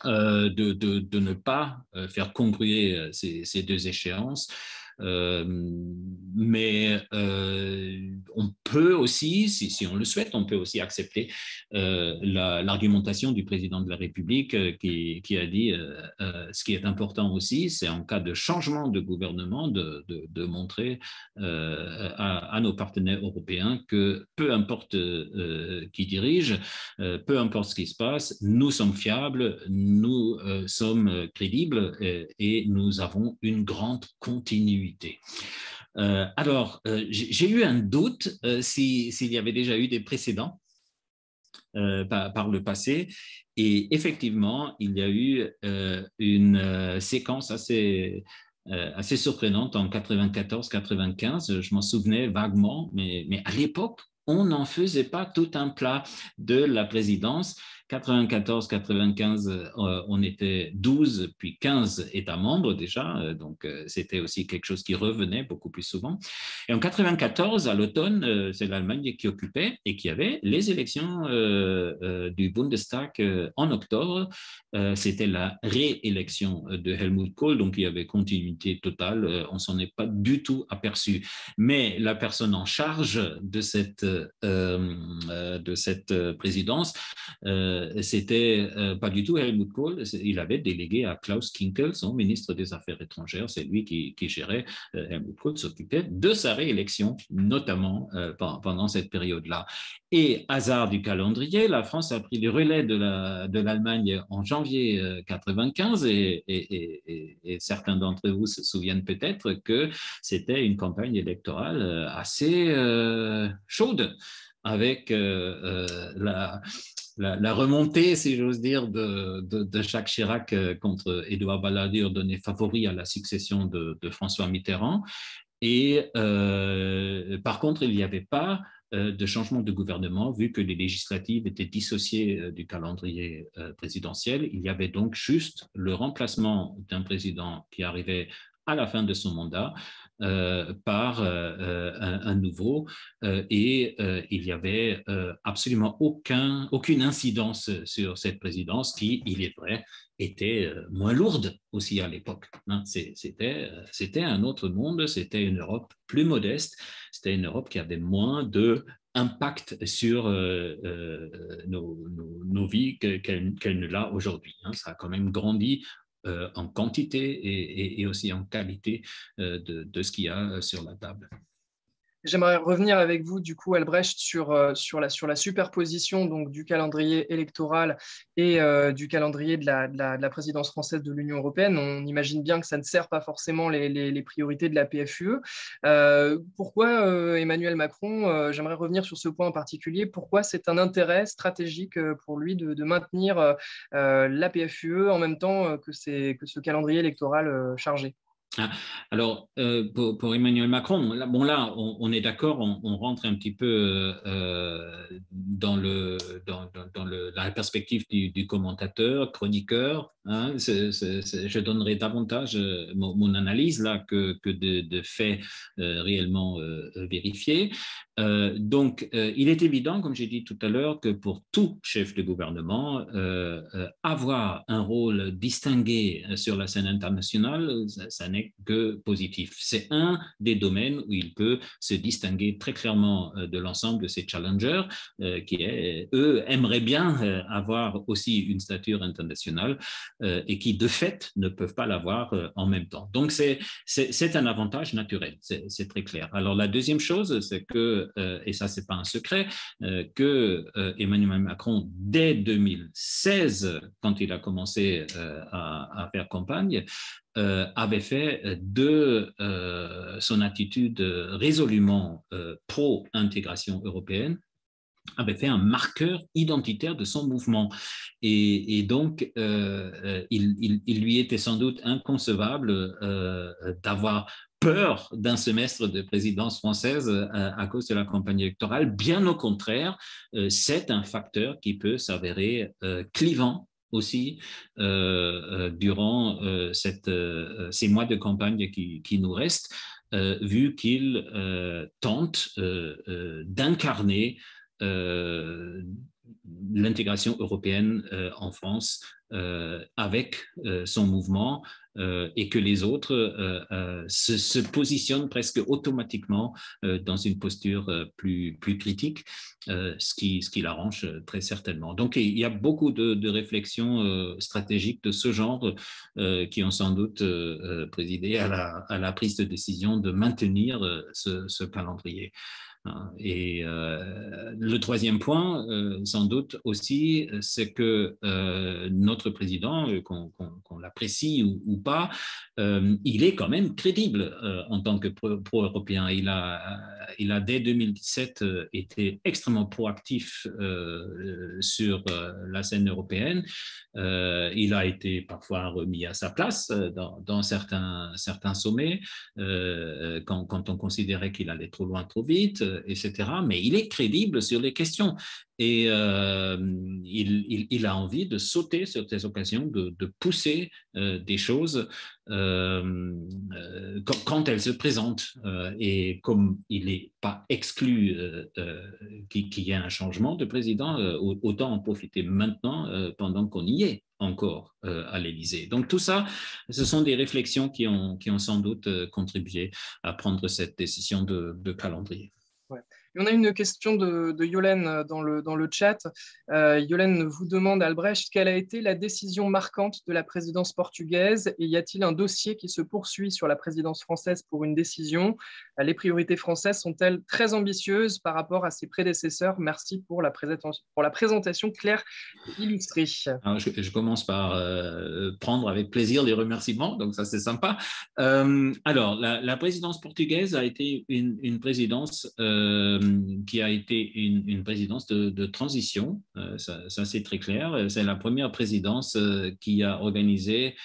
De ne pas faire congruer ces deux échéances. Mais on peut aussi, si on le souhaite, on peut aussi accepter l'argumentation du président de la République qui a dit ce qui est important aussi, c'est en cas de changement de gouvernement de montrer à nos partenaires européens que peu importe qui dirige, peu importe ce qui se passe, nous sommes fiables, nous sommes crédibles et nous avons une grande continuité. Alors, j'ai eu un doute s'il y avait déjà eu des précédents par le passé. Et effectivement, il y a eu une séquence assez surprenante en 94-95. Je m'en souvenais vaguement, mais à l'époque, on n'en faisait pas tout un plat de la présidence. 94-95, on était 12 puis 15 États membres déjà, donc c'était aussi quelque chose qui revenait beaucoup plus souvent. Et en 94, à l'automne, c'est l'Allemagne qui occupait et qui avait les élections du Bundestag en octobre. C'était la réélection de Helmut Kohl, donc il y avait continuité totale, on s'en est pas du tout aperçu. Mais la personne en charge de cette présidence, c'était pas du tout Helmut Kohl, il avait délégué à Klaus Kinkel, son ministre des Affaires étrangères, c'est lui qui gérait, Helmut Kohl s'occupait de sa réélection, notamment pendant cette période-là. Et hasard du calendrier, la France a pris le relais de l'Allemagne en janvier 95 et certains d'entre vous se souviennent peut-être que c'était une campagne électorale assez chaude avec la remontée, si j'ose dire, de Jacques Chirac contre Édouard Balladur donnait favori à la succession de François Mitterrand. Et par contre, il n'y avait pas de changement de gouvernement, vu que les législatives étaient dissociées du calendrier présidentiel. Il y avait donc juste le remplacement d'un président qui arrivait à la fin de son mandat par un nouveau et il n'y avait absolument aucune incidence sur cette présidence qui, il est vrai, était moins lourde aussi à l'époque. Hein. C'était un autre monde, c'était une Europe plus modeste, c'était une Europe qui avait moins de impact sur nos vies qu'elle ne l'a aujourd'hui. Ça a quand même grandi en quantité et aussi en qualité de ce qu'il y a sur la table. J'aimerais revenir avec vous, du coup, Albrecht, sur la superposition donc, du calendrier électoral et du calendrier de la présidence française de l'Union européenne. On imagine bien que ça ne sert pas forcément les priorités de la PFUE. Pourquoi Emmanuel Macron, j'aimerais revenir sur ce point en particulier, pourquoi c'est un intérêt stratégique pour lui de maintenir la PFUE en même temps que ce calendrier électoral chargé? Alors, pour Emmanuel Macron, là, on est d'accord, on rentre un petit peu dans la perspective du commentateur, chroniqueur. Je donnerai davantage mon analyse là que de faits réellement vérifiés. Donc, il est évident, comme j'ai dit tout à l'heure, que pour tout chef de gouvernement, avoir un rôle distingué sur la scène internationale, ça n'est que positif. C'est un des domaines où il peut se distinguer très clairement de l'ensemble de ces challengers qui, eux, aimeraient bien avoir aussi une stature internationale et qui, de fait, ne peuvent pas l'avoir en même temps. Donc, c'est un avantage naturel, c'est très clair. Alors, la deuxième chose, c'est que, et ça, ce n'est pas un secret, que Emmanuel Macron, dès 2016, quand il a commencé à faire campagne, avait fait de son attitude résolument pro-intégration européenne, avait fait un marqueur identitaire de son mouvement. Et donc, il lui était sans doute inconcevable d'avoir peur d'un semestre de présidence française à cause de la campagne électorale. Bien au contraire, c'est un facteur qui peut s'avérer clivant aussi durant ces mois de campagne qui nous restent, vu qu'il tente d'incarner l'intégration européenne en France avec son mouvement et que les autres se positionnent presque automatiquement dans une posture plus critique, ce qui l'arrange très certainement. Donc, il y a beaucoup de réflexions stratégiques de ce genre qui ont sans doute présidé à la prise de décision de maintenir ce calendrier. Et le troisième point, sans doute aussi, c'est que notre président, qu'on l'apprécie ou pas, il est quand même crédible en tant que pro-européen. Il a dès 2017 été extrêmement proactif sur la scène européenne. Il a été parfois remis à sa place dans certains sommets quand on considérait qu'il allait trop loin, trop vite, etc. Mais il est crédible sur les questions et il a envie de sauter sur ces occasions, de pousser des choses quand elles se présentent. Et comme il n'est pas exclu qu'il y ait un changement de président, autant en profiter maintenant pendant qu'on y est encore à l'Élysée. Donc tout ça, ce sont des réflexions qui ont sans doute contribué à prendre cette décision de calendrier. Ouais. Et on a une question de Yolène dans le chat. Yolène vous demande, Albrecht, quelle a été la décision marquante de la présidence portugaise et y a-t-il un dossier qui se poursuit sur la présidence française pour une décision? Les priorités françaises sont-elles très ambitieuses par rapport à ses prédécesseurs? Merci pour la présentation claire et illustrée. Alors, je commence par prendre avec plaisir les remerciements, donc ça c'est sympa. Alors, la présidence portugaise a été une présidence qui a été une présidence de transition, ça c'est très clair. C'est la première présidence qui a organisé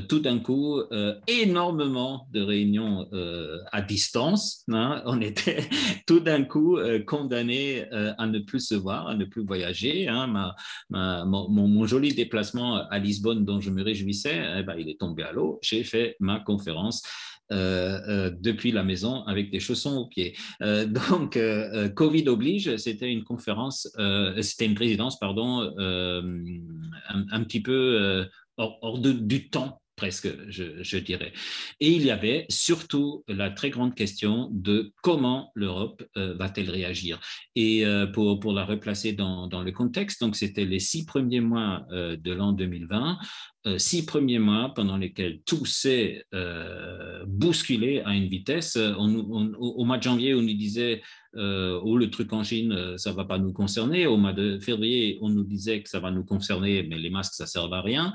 tout d'un coup énormément de réunions à distance. On était tout d'un coup condamnés à ne plus se voir, à ne plus voyager. Mon joli déplacement à Lisbonne dont je me réjouissais, il est tombé à l'eau. J'ai fait ma conférence depuis la maison avec des chaussons aux pieds. Donc, Covid oblige, c'était une présidence, pardon, un petit peu hors du temps presque, je dirais. Et il y avait surtout la très grande question de comment l'Europe va-t-elle réagir. Et pour la replacer dans le contexte, donc c'était les 6 premiers mois de l'an 2020, 6 premiers mois pendant lesquels tout s'est bousculé à une vitesse. Au mois de janvier, on nous disait oh, le truc en Chine, ça ne va pas nous concerner. Au mois de février, on nous disait que ça va nous concerner, mais les masques, ça ne sert à rien.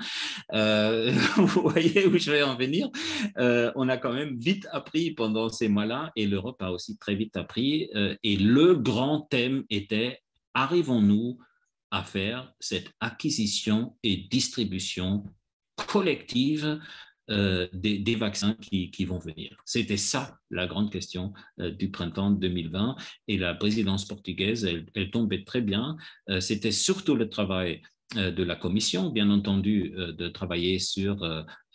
Vous voyez où je vais en venir. On a quand même vite appris pendant ces mois-là, et l'Europe a aussi très vite appris. Et le grand thème était, arrivons-nous à faire cette acquisition et distribution collective des vaccins qui vont venir. C'était ça la grande question du printemps 2020, et la présidence portugaise, elle tombait très bien. C'était surtout le travail de la Commission, bien entendu, de travailler sur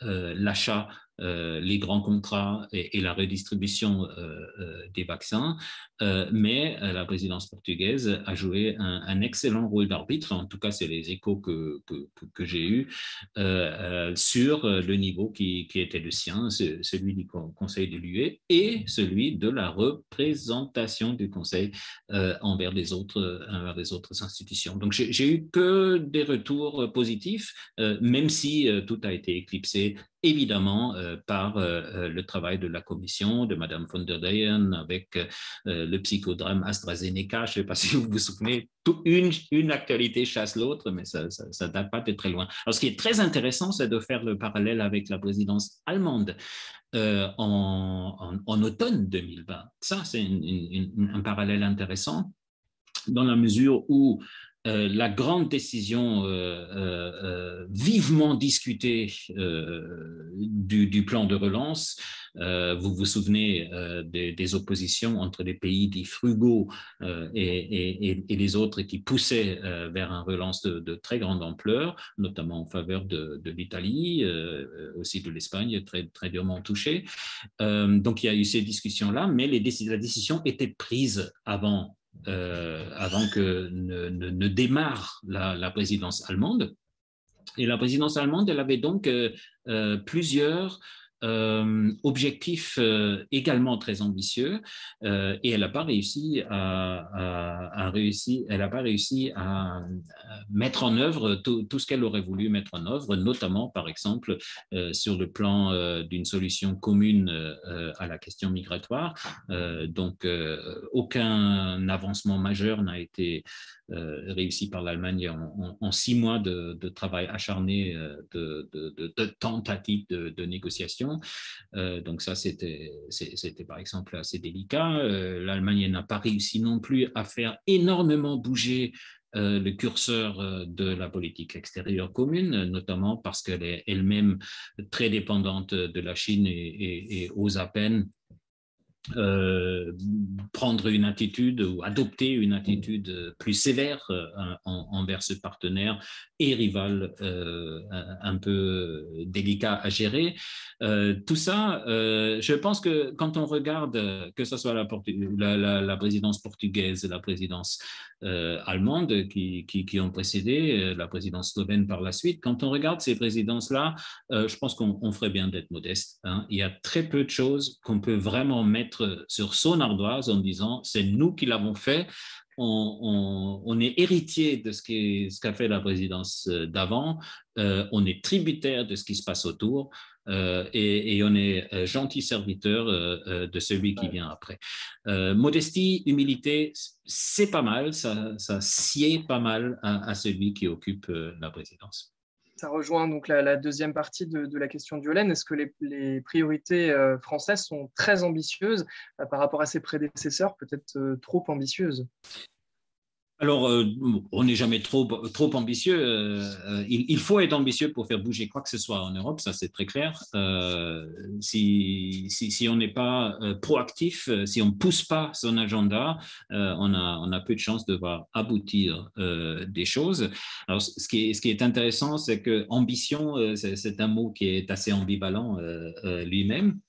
l'achat, les grands contrats et la redistribution des vaccins, mais la présidence portugaise a joué un excellent rôle d'arbitre, en tout cas c'est les échos que j'ai eus, sur le niveau qui était le sien, celui du Conseil de l'UE et celui de la représentation du Conseil envers les autres institutions. Donc j'ai eu que des retours positifs, même si tout a été éclipsé évidemment par le travail de la Commission, de Madame von der Leyen, avec le psychodrame AstraZeneca. Je ne sais pas si vous vous souvenez, une actualité chasse l'autre, mais ça ne date pas de très loin. Alors, ce qui est très intéressant, c'est de faire le parallèle avec la présidence allemande en automne 2020. Ça, c'est un parallèle intéressant, dans la mesure où la grande décision vivement discutée du plan de relance, vous vous souvenez des oppositions entre les pays dits frugaux et les autres qui poussaient vers une relance de très grande ampleur, notamment en faveur de l'Italie, aussi de l'Espagne, très, très durement touchée. Donc il y a eu ces discussions-là, mais la décision était prise avant que ne démarre la présidence allemande. Et la présidence allemande, elle avait donc plusieurs objectifs également très ambitieux, et elle n'a pas réussi à mettre en œuvre tout ce qu'elle aurait voulu mettre en œuvre, notamment par exemple sur le plan d'une solution commune à la question migratoire. Donc aucun avancement majeur n'a été réussi par l'Allemagne en 6 mois de travail acharné, de tentatives de négociation. Donc ça, c'était par exemple assez délicat. L'Allemagne n'a pas réussi non plus à faire énormément bouger le curseur de la politique extérieure commune, notamment parce qu'elle est elle-même très dépendante de la Chine et ose à peine prendre une attitude ou adopter une attitude plus sévère envers ce partenaire et rival un peu délicat à gérer. Tout ça, je pense que quand on regarde, que ce soit la présidence portugaise et la présidence allemande qui ont précédé, la présidence slovène par la suite, quand on regarde ces présidences-là, je pense qu'on ferait bien d'être modeste. Hein. Il y a très peu de choses qu'on peut vraiment mettre sur son ardoise en disant c'est nous qui l'avons fait. On est héritier de ce qu'a fait la présidence d'avant, on est tributaire de ce qui se passe autour, et on est gentil serviteur de celui qui vient après. Modestie, humilité, c'est pas mal, ça sied pas mal à celui qui occupe la présidence. Ça rejoint donc la deuxième partie de la question de Yolène. Est-ce que les priorités françaises sont très ambitieuses par rapport à ses prédécesseurs, peut-être trop ambitieuses? Alors, on n'est jamais trop ambitieux. Il faut être ambitieux pour faire bouger quoi que ce soit en Europe, ça c'est très clair. Si on n'est pas proactif, si on ne pousse pas son agenda, on a peu de chances de voir aboutir des choses. Alors, ce qui est intéressant, c'est que ambition, c'est un mot qui est assez ambivalent lui-même.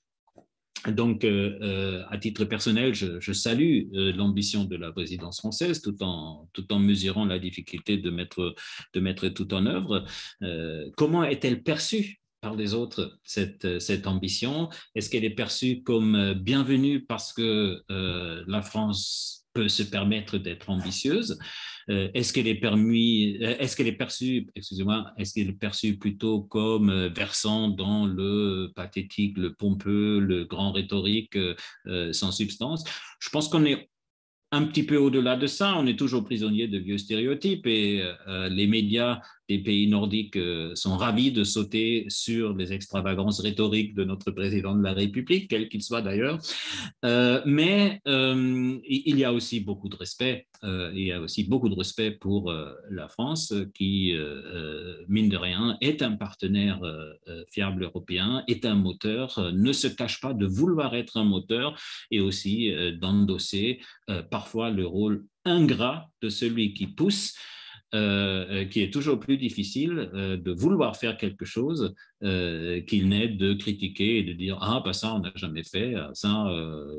Donc, à titre personnel, je salue l'ambition de la présidence française tout en mesurant la difficulté de mettre tout en œuvre. Comment est-elle perçue par les autres, cette ambition? Est-ce qu'elle est perçue comme bienvenue parce que la France peut se permettre d'être ambitieuse? Est-ce qu'elle est perçue, excusez-moi, est-ce qu'elle est perçue plutôt comme versant dans le pathétique, le pompeux, le grand rhétorique sans substance? Je pense qu'on est un petit peu au-delà de ça, on est toujours prisonnier de vieux stéréotypes et les médias des pays nordiques sont ravis de sauter sur les extravagances rhétoriques de notre président de la République, quel qu'il soit d'ailleurs. Mais il y a aussi beaucoup de respect. Il y a aussi beaucoup de respect pour la France qui, mine de rien, est un partenaire fiable européen, est un moteur, ne se cache pas de vouloir être un moteur et aussi d'endosser parfois le rôle ingrat de celui qui pousse, qui est toujours plus difficile de vouloir faire quelque chose qu'il n'est de critiquer et de dire « Ah, bah ça, on n'a jamais fait, ça,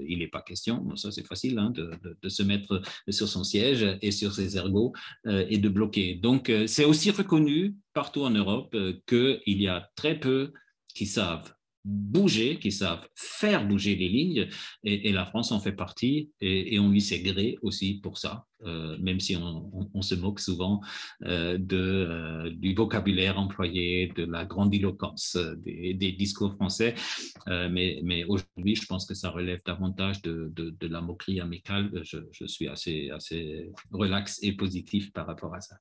il n'est pas question ». Bon, ça, c'est facile hein, de se mettre sur son siège et sur ses ergots et de bloquer. Donc, c'est aussi reconnu partout en Europe qu'il y a très peu qui savent bouger, qui savent faire bouger les lignes, et la France en fait partie, et on lui sait gré aussi pour ça, même si on se moque souvent du vocabulaire employé, de la grandiloquence des discours français, mais aujourd'hui, je pense que ça relève davantage de la moquerie amicale. Je suis assez relax et positif par rapport à ça.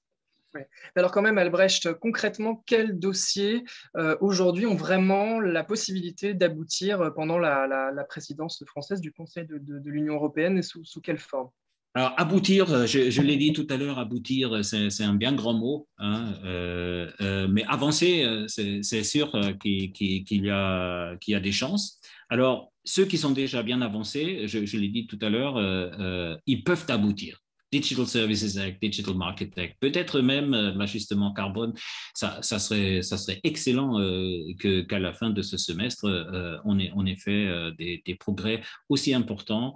Ouais. Alors quand même, Albrecht, concrètement, quels dossiers aujourd'hui ont vraiment la possibilité d'aboutir pendant la présidence française du Conseil de l'Union européenne et sous quelle forme? Alors, aboutir, je l'ai dit tout à l'heure, aboutir, c'est un bien grand mot, hein, mais avancer, c'est sûr qu'il y a des chances. Alors, ceux qui sont déjà bien avancés, je l'ai dit tout à l'heure, ils peuvent aboutir. Digital Services Act, Digital Market Act, peut-être même l'ajustement carbone, ça serait excellent qu'à la fin de ce semestre, on ait fait des progrès aussi importants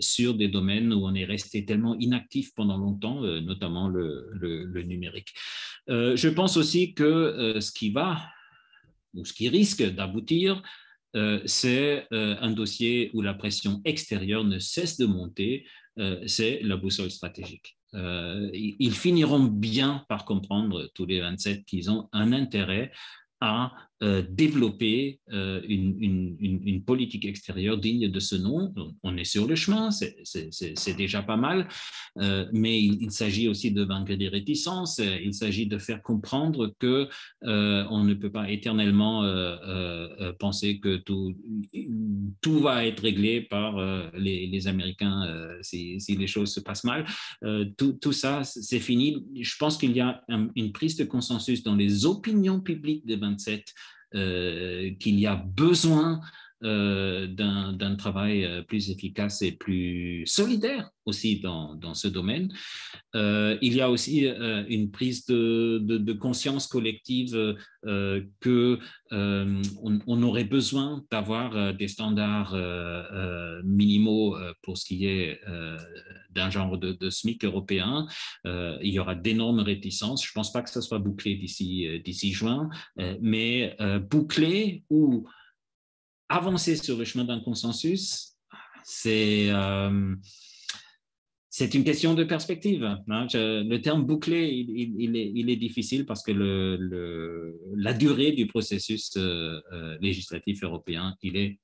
sur des domaines où on est resté tellement inactif pendant longtemps, notamment le numérique. Je pense aussi que ce qui risque d'aboutir, c'est un dossier où la pression extérieure ne cesse de monter, c'est la boussole stratégique. Ils finiront bien par comprendre, tous les 27, qu'ils ont un intérêt à développer une politique extérieure digne de ce nom. On est sur le chemin, c'est déjà pas mal, mais il s'agit aussi de vaincre des réticences, il s'agit de faire comprendre que on ne peut pas éternellement penser que tout va être réglé par les Américains si les choses se passent mal. Tout ça, c'est fini. Je pense qu'il y a une prise de consensus dans les opinions publiques des 27 qu'il y a besoin d'un travail plus efficace et plus solidaire aussi dans ce domaine. Il y a aussi une prise de conscience collective qu'on aurait besoin d'avoir des standards minimaux pour ce qui est d'un genre de SMIC européen. Il y aura d'énormes réticences. Je ne pense pas que ça soit bouclé d'ici juin, mais bouclé ou avancer sur le chemin d'un consensus, c'est une question de perspective. Hein. Le terme bouclé, il est difficile parce que la durée du processus législatif européen, il est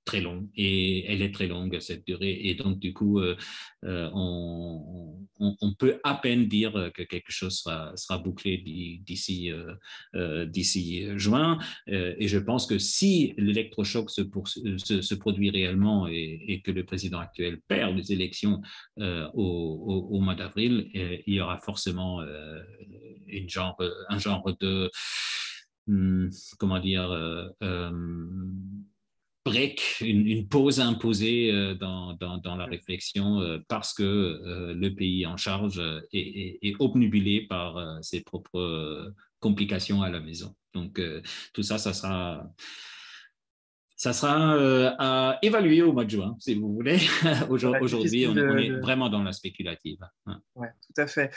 très long et elle est très longue cette durée et donc du coup on peut à peine dire que quelque chose sera bouclé d'ici juin et je pense que si l'électrochoc se produit réellement et que le président actuel perd les élections au mois d'avril, il y aura forcément un genre de comment dire break, une pause imposée dans la réflexion parce que le pays en charge est obnubilé par ses propres complications à la maison. Donc tout ça, ça sera à évaluer au mois de juin, si vous voulez. Aujourd'hui, on est vraiment dans la spéculative. Ouais, à fait.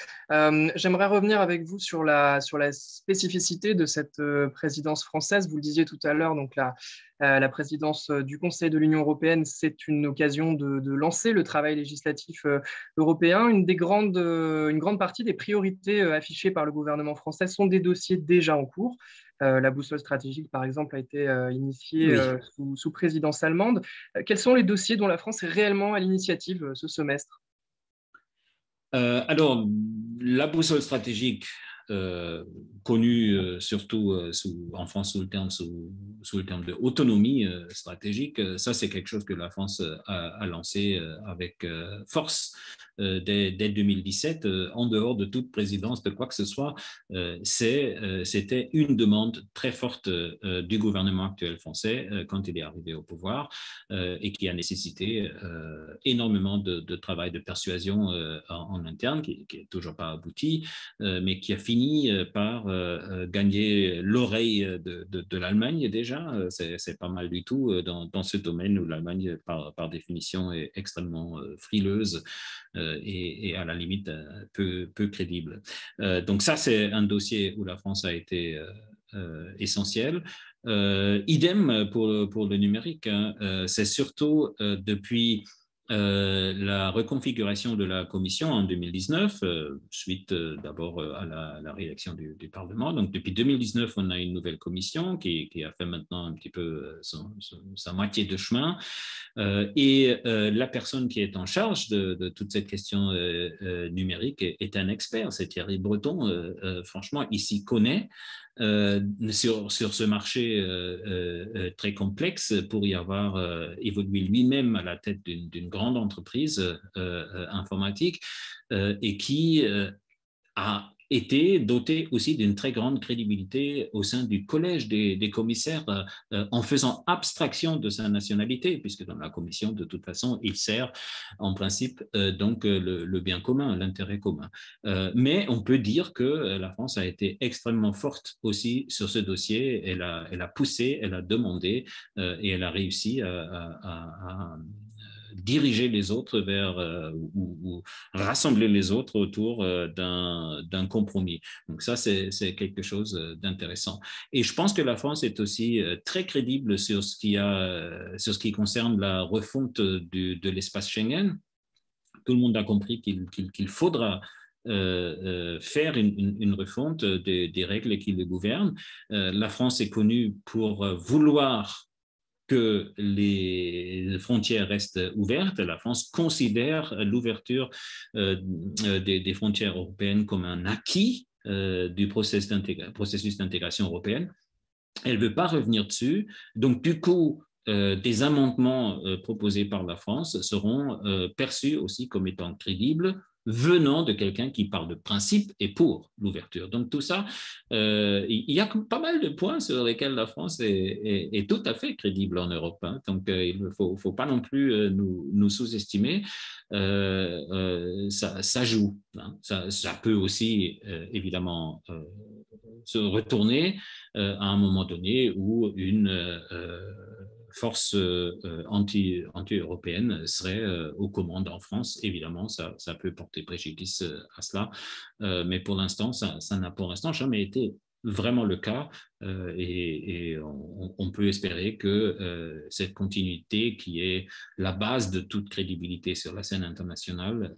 J'aimerais revenir avec vous sur la spécificité de cette présidence française. Vous le disiez tout à l'heure, donc la présidence du Conseil de l'Union européenne, c'est une occasion de lancer le travail législatif européen. Une grande partie des priorités affichées par le gouvernement français sont des dossiers déjà en cours. La boussole stratégique, par exemple, a été initiée Oui. sous présidence allemande. Quels sont les dossiers dont la France est réellement à l'initiative ce semestre? Alors, la boussole stratégique, connue surtout en France sous le terme de autonomie stratégique, ça c'est quelque chose que la France a lancé avec force dès 2017, en dehors de toute présidence de quoi que ce soit. C'était une demande très forte du gouvernement actuel français quand il est arrivé au pouvoir et qui a nécessité énormément de travail de persuasion en interne, qui n'est toujours pas abouti, mais qui a fini par gagner l'oreille de l'Allemagne déjà. C'est pas mal du tout dans ce domaine où l'Allemagne, par définition, est extrêmement frileuse et à la limite peu crédible. Donc ça, c'est un dossier où la France a été essentielle. Idem pour le numérique, hein. C'est surtout depuis la reconfiguration de la commission en 2019, suite d'abord à la réélection du Parlement. Donc, depuis 2019, on a une nouvelle commission qui a fait maintenant un petit peu sa moitié de chemin. Et la personne qui est en charge de toute cette question numérique est un expert, c'est Thierry Breton. Franchement, il s'y connaît. Sur ce marché très complexe pour y avoir évolué lui-même à la tête d'une grande entreprise informatique et qui a été doté aussi d'une très grande crédibilité au sein du collège des commissaires en faisant abstraction de sa nationalité, puisque dans la commission, de toute façon, il sert en principe donc le bien commun, l'intérêt commun. Mais on peut dire que la France a été extrêmement forte aussi sur ce dossier. Elle a poussé, elle a demandé et elle a réussi à diriger les autres vers ou rassembler les autres autour d'un compromis. Donc ça, c'est quelque chose d'intéressant. Et je pense que la France est aussi très crédible sur ce qui concerne la refonte de l'espace Schengen. Tout le monde a compris qu'il faudra faire une refonte des règles qui le gouvernent. La France est connue pour vouloir que les frontières restent ouvertes. La France considère l'ouverture des frontières européennes comme un acquis du processus d'intégration européenne. Elle ne veut pas revenir dessus. Donc, du coup, des amendements proposés par la France seront perçus aussi comme étant crédibles venant de quelqu'un qui parle de principe et pour l'ouverture. Donc tout ça, il y a pas mal de points sur lesquels la France est tout à fait crédible en Europe. Hein. Donc il ne faut pas non plus nous sous-estimer. Ça joue. Hein. Ça peut aussi, évidemment, se retourner à un moment donné où une force anti-européenne serait aux commandes en France. Évidemment, ça peut porter préjudice à cela, mais pour l'instant, ça n'a pour l'instant jamais été vraiment le cas et on peut espérer que cette continuité qui est la base de toute crédibilité sur la scène internationale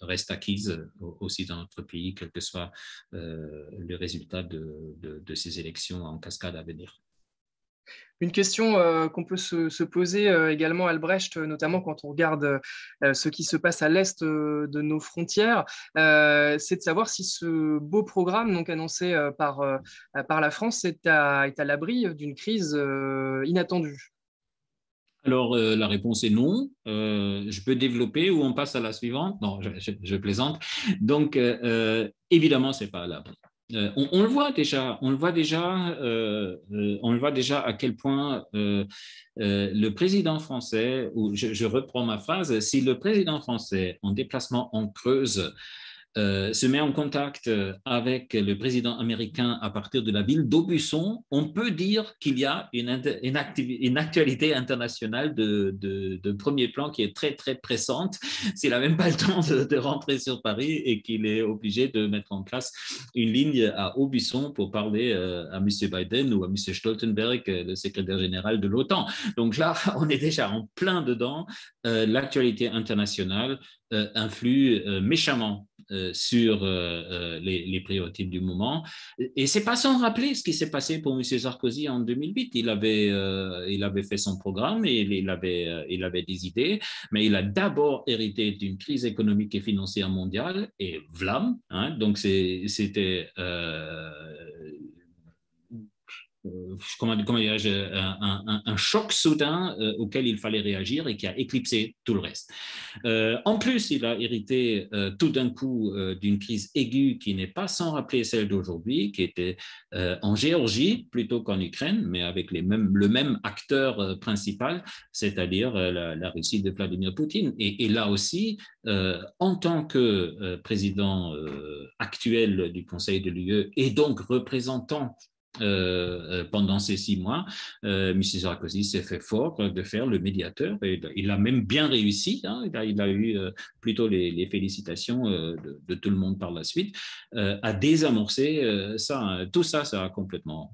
reste acquise aussi dans notre pays, quel que soit le résultat de ces élections en cascade à venir. Une question qu'on peut se poser également, Albrecht, notamment quand on regarde ce qui se passe à l'est de nos frontières, c'est de savoir si ce beau programme donc, annoncé par la France est à l'abri d'une crise inattendue. Alors, la réponse est non. Je peux développer ou on passe à la suivante? Non, je plaisante. Donc, évidemment, ce n'est pas à l'abri. On le voit déjà, on le voit déjà à quel point le président français, ou je reprends ma phrase, si le président français en déplacement en Creuse se met en contact avec le président américain à partir de la ville d'Aubusson, on peut dire qu'il y a une actualité internationale de premier plan qui est très, très pressante. S'il n'a même pas le temps de rentrer sur Paris et qu'il est obligé de mettre en place une ligne à Aubusson pour parler à M. Biden ou à M. Stoltenberg, le secrétaire général de l'OTAN. Donc là, on est déjà en plein dedans. L'actualité internationale influe méchamment sur les priorités du moment. Et c'est pas sans rappeler ce qui s'est passé pour M. Sarkozy en 2008. Il avait fait son programme et il avait des idées, mais il a d'abord hérité d'une crise économique et financière mondiale et vlam. Hein, donc c'était comment dirais-je, un choc soudain auquel il fallait réagir et qui a éclipsé tout le reste. En plus, il a hérité tout d'un coup d'une crise aiguë qui n'est pas sans rappeler celle d'aujourd'hui, qui était en Géorgie plutôt qu'en Ukraine, mais avec le même acteur principal, c'est-à-dire la Russie de Vladimir Poutine. Et là aussi, en tant que président actuel du Conseil de l'UE et donc représentant pendant ces 6 mois, M. Sarkozy s'est fait fort de faire le médiateur et il a même bien réussi. Hein, il a eu plutôt les félicitations de tout le monde par la suite, à désamorcer ça. Tout ça, ça a complètement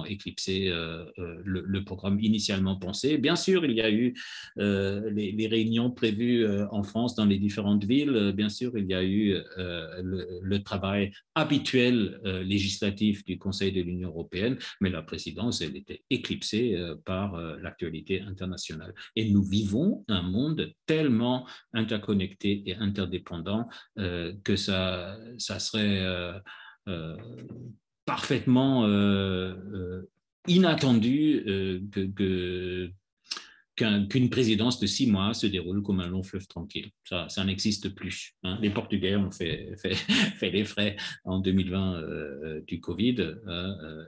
éclipsé le programme initialement pensé. Bien sûr, il y a eu les réunions prévues en France dans les différentes villes. Bien sûr, il y a eu le travail habituel législatif du Conseil de l'Union européenne, mais la présidence, elle était éclipsée par l'actualité internationale. Et nous vivons un monde tellement interconnecté et interdépendant que ça serait parfaitement inattendu qu'une présidence de 6 mois se déroule comme un long fleuve tranquille. Ça n'existe plus. Hein. Les Portugais ont fait les frais en 2020 du Covid.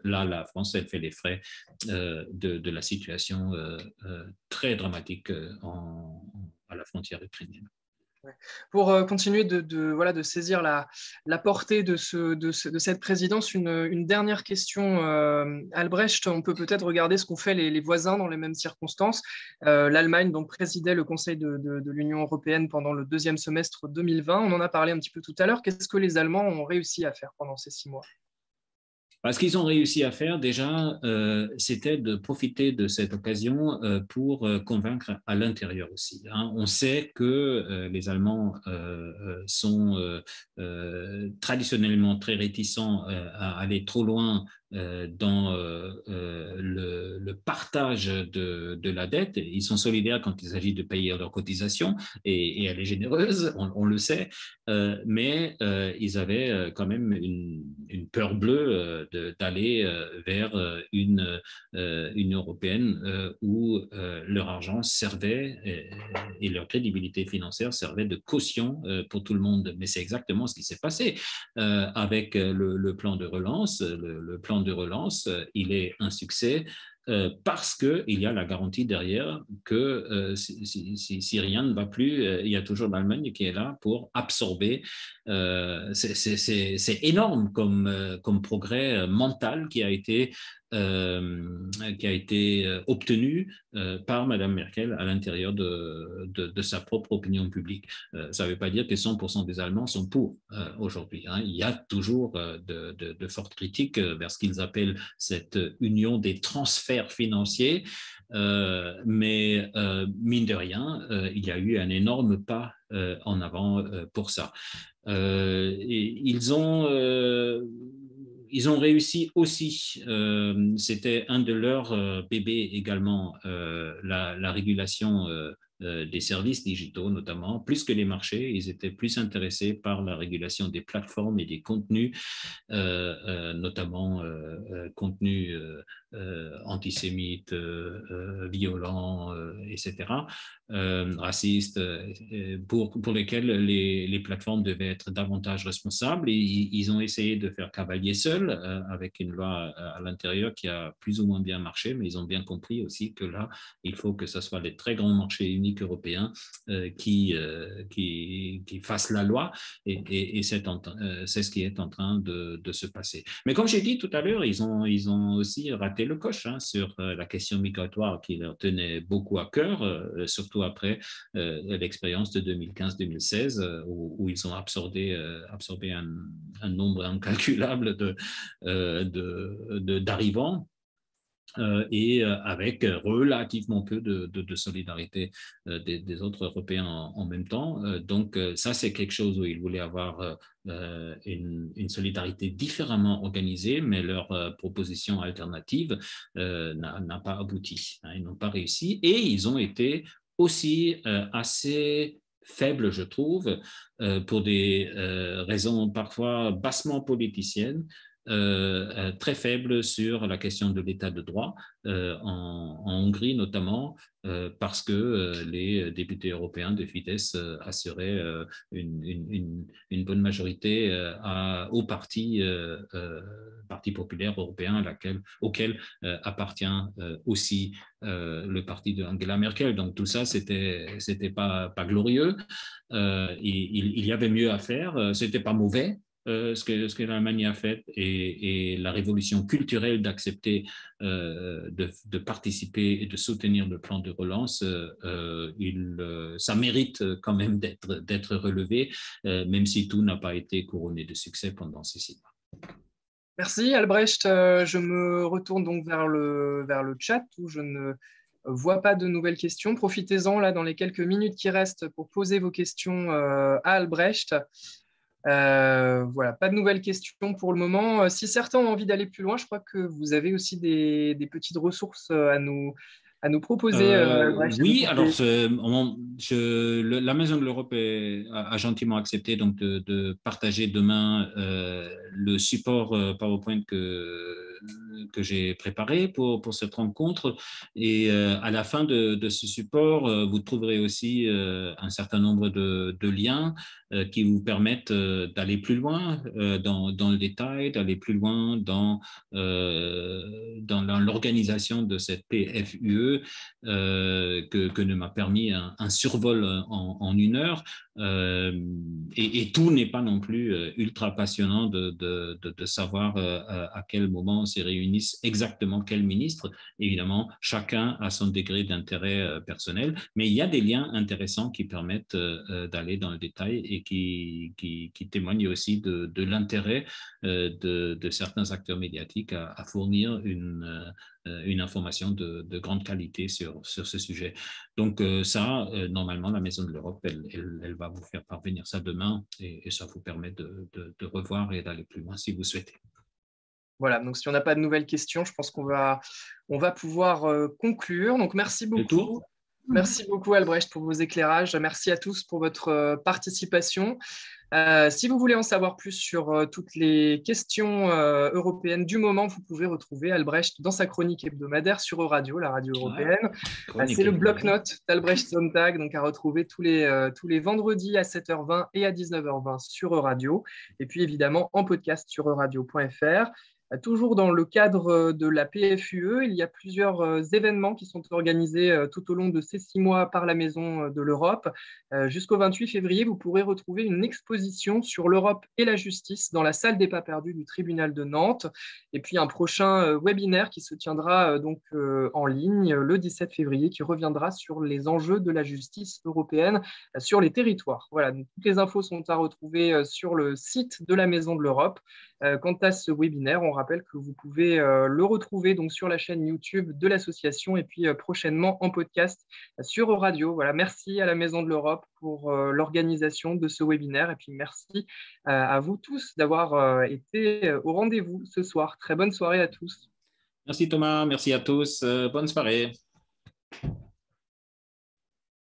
Là, la France, elle fait les frais de la situation très dramatique à la frontière ukrainienne. Pour continuer de saisir la portée de cette présidence, une dernière question, Albrecht. On peut peut-être regarder ce qu'ont fait les voisins dans les mêmes circonstances. L'Allemagne donc présidait le Conseil de l'Union européenne pendant le deuxième semestre 2020. On en a parlé un petit peu tout à l'heure. Qu'est-ce que les Allemands ont réussi à faire pendant ces 6 mois ? Ce qu'ils ont réussi à faire déjà, c'était de profiter de cette occasion pour convaincre à l'intérieur aussi. Hein. On sait que les Allemands sont traditionnellement très réticents à aller trop loin dans le partage de la dette. Ils sont solidaires quand il s'agit de payer leurs cotisations et elle est généreuse, on le sait, mais ils avaient quand même une peur bleue d'aller vers une Union européenne où leur argent servait et leur crédibilité financière servait de caution pour tout le monde. Mais c'est exactement ce qui s'est passé avec le plan de relance. Le plan de relance, il est un succès parce qu'il y a la garantie derrière que si rien ne va plus, il y a toujours l'Allemagne qui est là pour absorber. C'est énorme comme progrès mental qui a été obtenu par Mme Merkel à l'intérieur de sa propre opinion publique. Ça ne veut pas dire que 100% des Allemands sont pour aujourd'hui. Hein. Il y a toujours de fortes critiques vers ce qu'ils appellent cette union des transferts financiers, mais mine de rien, il y a eu un énorme pas en avant pour ça. Ils ont réussi aussi, c'était un de leurs bébés également, la régulation des services digitaux notamment, plus que les marchés. Ils étaient plus intéressés par la régulation des plateformes et des contenus, notamment contenus antisémites, violents, etc., racistes, pour lesquels les plateformes devaient être davantage responsables. Et ils ont essayé de faire cavalier seul avec une loi à l'intérieur qui a plus ou moins bien marché, mais ils ont bien compris aussi que là, il faut que ce soit les très grands marchés uniques unique européen qui fasse la loi, et c'est ce qui est en train de se passer. Mais comme j'ai dit tout à l'heure, ils ont aussi raté le coche sur la question migratoire qui leur tenait beaucoup à cœur, surtout après l'expérience de 2015-2016 où ils ont absorbé un nombre incalculable d'arrivants. Et avec relativement peu de solidarité des autres Européens en même temps. Donc ça, c'est quelque chose où ils voulaient avoir une solidarité différemment organisée, mais leur proposition alternative n'a pas abouti. Ils n'ont pas réussi et ils ont été aussi assez faibles, je trouve, pour des raisons parfois bassement politiciennes, très faible sur la question de l'état de droit, en Hongrie notamment, parce que les députés européens de Fidesz assuraient une bonne majorité au Parti populaire européen auquel appartient aussi le parti de Angela Merkel. Donc tout ça, c'était pas glorieux. Il y avait mieux à faire, c'était pas mauvais. Ce que l'Allemagne a fait et la révolution culturelle d'accepter de participer et de soutenir le plan de relance, ça mérite quand même d'être relevé, même si tout n'a pas été couronné de succès pendant ces 6 mois. Merci Albrecht. Je me retourne donc vers le chat où je ne vois pas de nouvelles questions. Profitez-en là dans les quelques minutes qui restent pour poser vos questions à Albrecht. Voilà, pas de nouvelles questions pour le moment. Si certains ont envie d'aller plus loin, je crois que vous avez aussi des petites ressources à nous proposer. Oui, alors la Maison de l'Europe a gentiment accepté donc de partager demain le support PowerPoint que j'ai préparé pour cette rencontre. Et à la fin de ce support, vous trouverez aussi un certain nombre de liens qui vous permettent d'aller plus loin dans le détail, d'aller plus loin dans l'organisation de cette PFUE que ne m'a permis un survol en 1 heure. Et tout n'est pas non plus ultra passionnant de savoir à quel moment se réunissent exactement quels ministres. Évidemment, chacun a son degré d'intérêt personnel, mais il y a des liens intéressants qui permettent d'aller dans le détail et qui témoignent aussi de l'intérêt de certains acteurs médiatiques à fournir une information de grande qualité sur ce sujet. Donc normalement, la Maison de l'Europe, elle va vous faire parvenir ça demain et ça vous permet de revoir et d'aller plus loin si vous souhaitez. Voilà, donc si on n'a pas de nouvelles questions, je pense qu'on va pouvoir conclure. Donc merci beaucoup. Merci beaucoup Albrecht pour vos éclairages. Merci à tous pour votre participation. Si vous voulez en savoir plus sur toutes les questions européennes du moment, vous pouvez retrouver Albrecht dans sa chronique hebdomadaire sur Euradio, la radio européenne. C'est le bloc-notes d'Albrecht Sonntag, donc à retrouver tous les vendredis à 7h20 et à 19h20 sur Euradio. Et puis évidemment en podcast sur euradio.fr. Toujours dans le cadre de la PFUE, il y a plusieurs événements qui sont organisés tout au long de ces 6 mois par la Maison de l'Europe. Jusqu'au 28 février, vous pourrez retrouver une exposition sur l'Europe et la justice dans la salle des pas perdus du tribunal de Nantes. Et puis un prochain webinaire qui se tiendra donc en ligne le 17 février, qui reviendra sur les enjeux de la justice européenne sur les territoires. Voilà, donc toutes les infos sont à retrouver sur le site de la Maison de l'Europe. Quant à ce webinaire, on rappelle que vous pouvez le retrouver donc sur la chaîne YouTube de l'association et puis prochainement en podcast sur Euradio. Voilà, merci à la Maison de l'Europe pour l'organisation de ce webinaire et puis merci à vous tous d'avoir été au rendez-vous ce soir. Très bonne soirée à tous. Merci Thomas, merci à tous. Bonne soirée.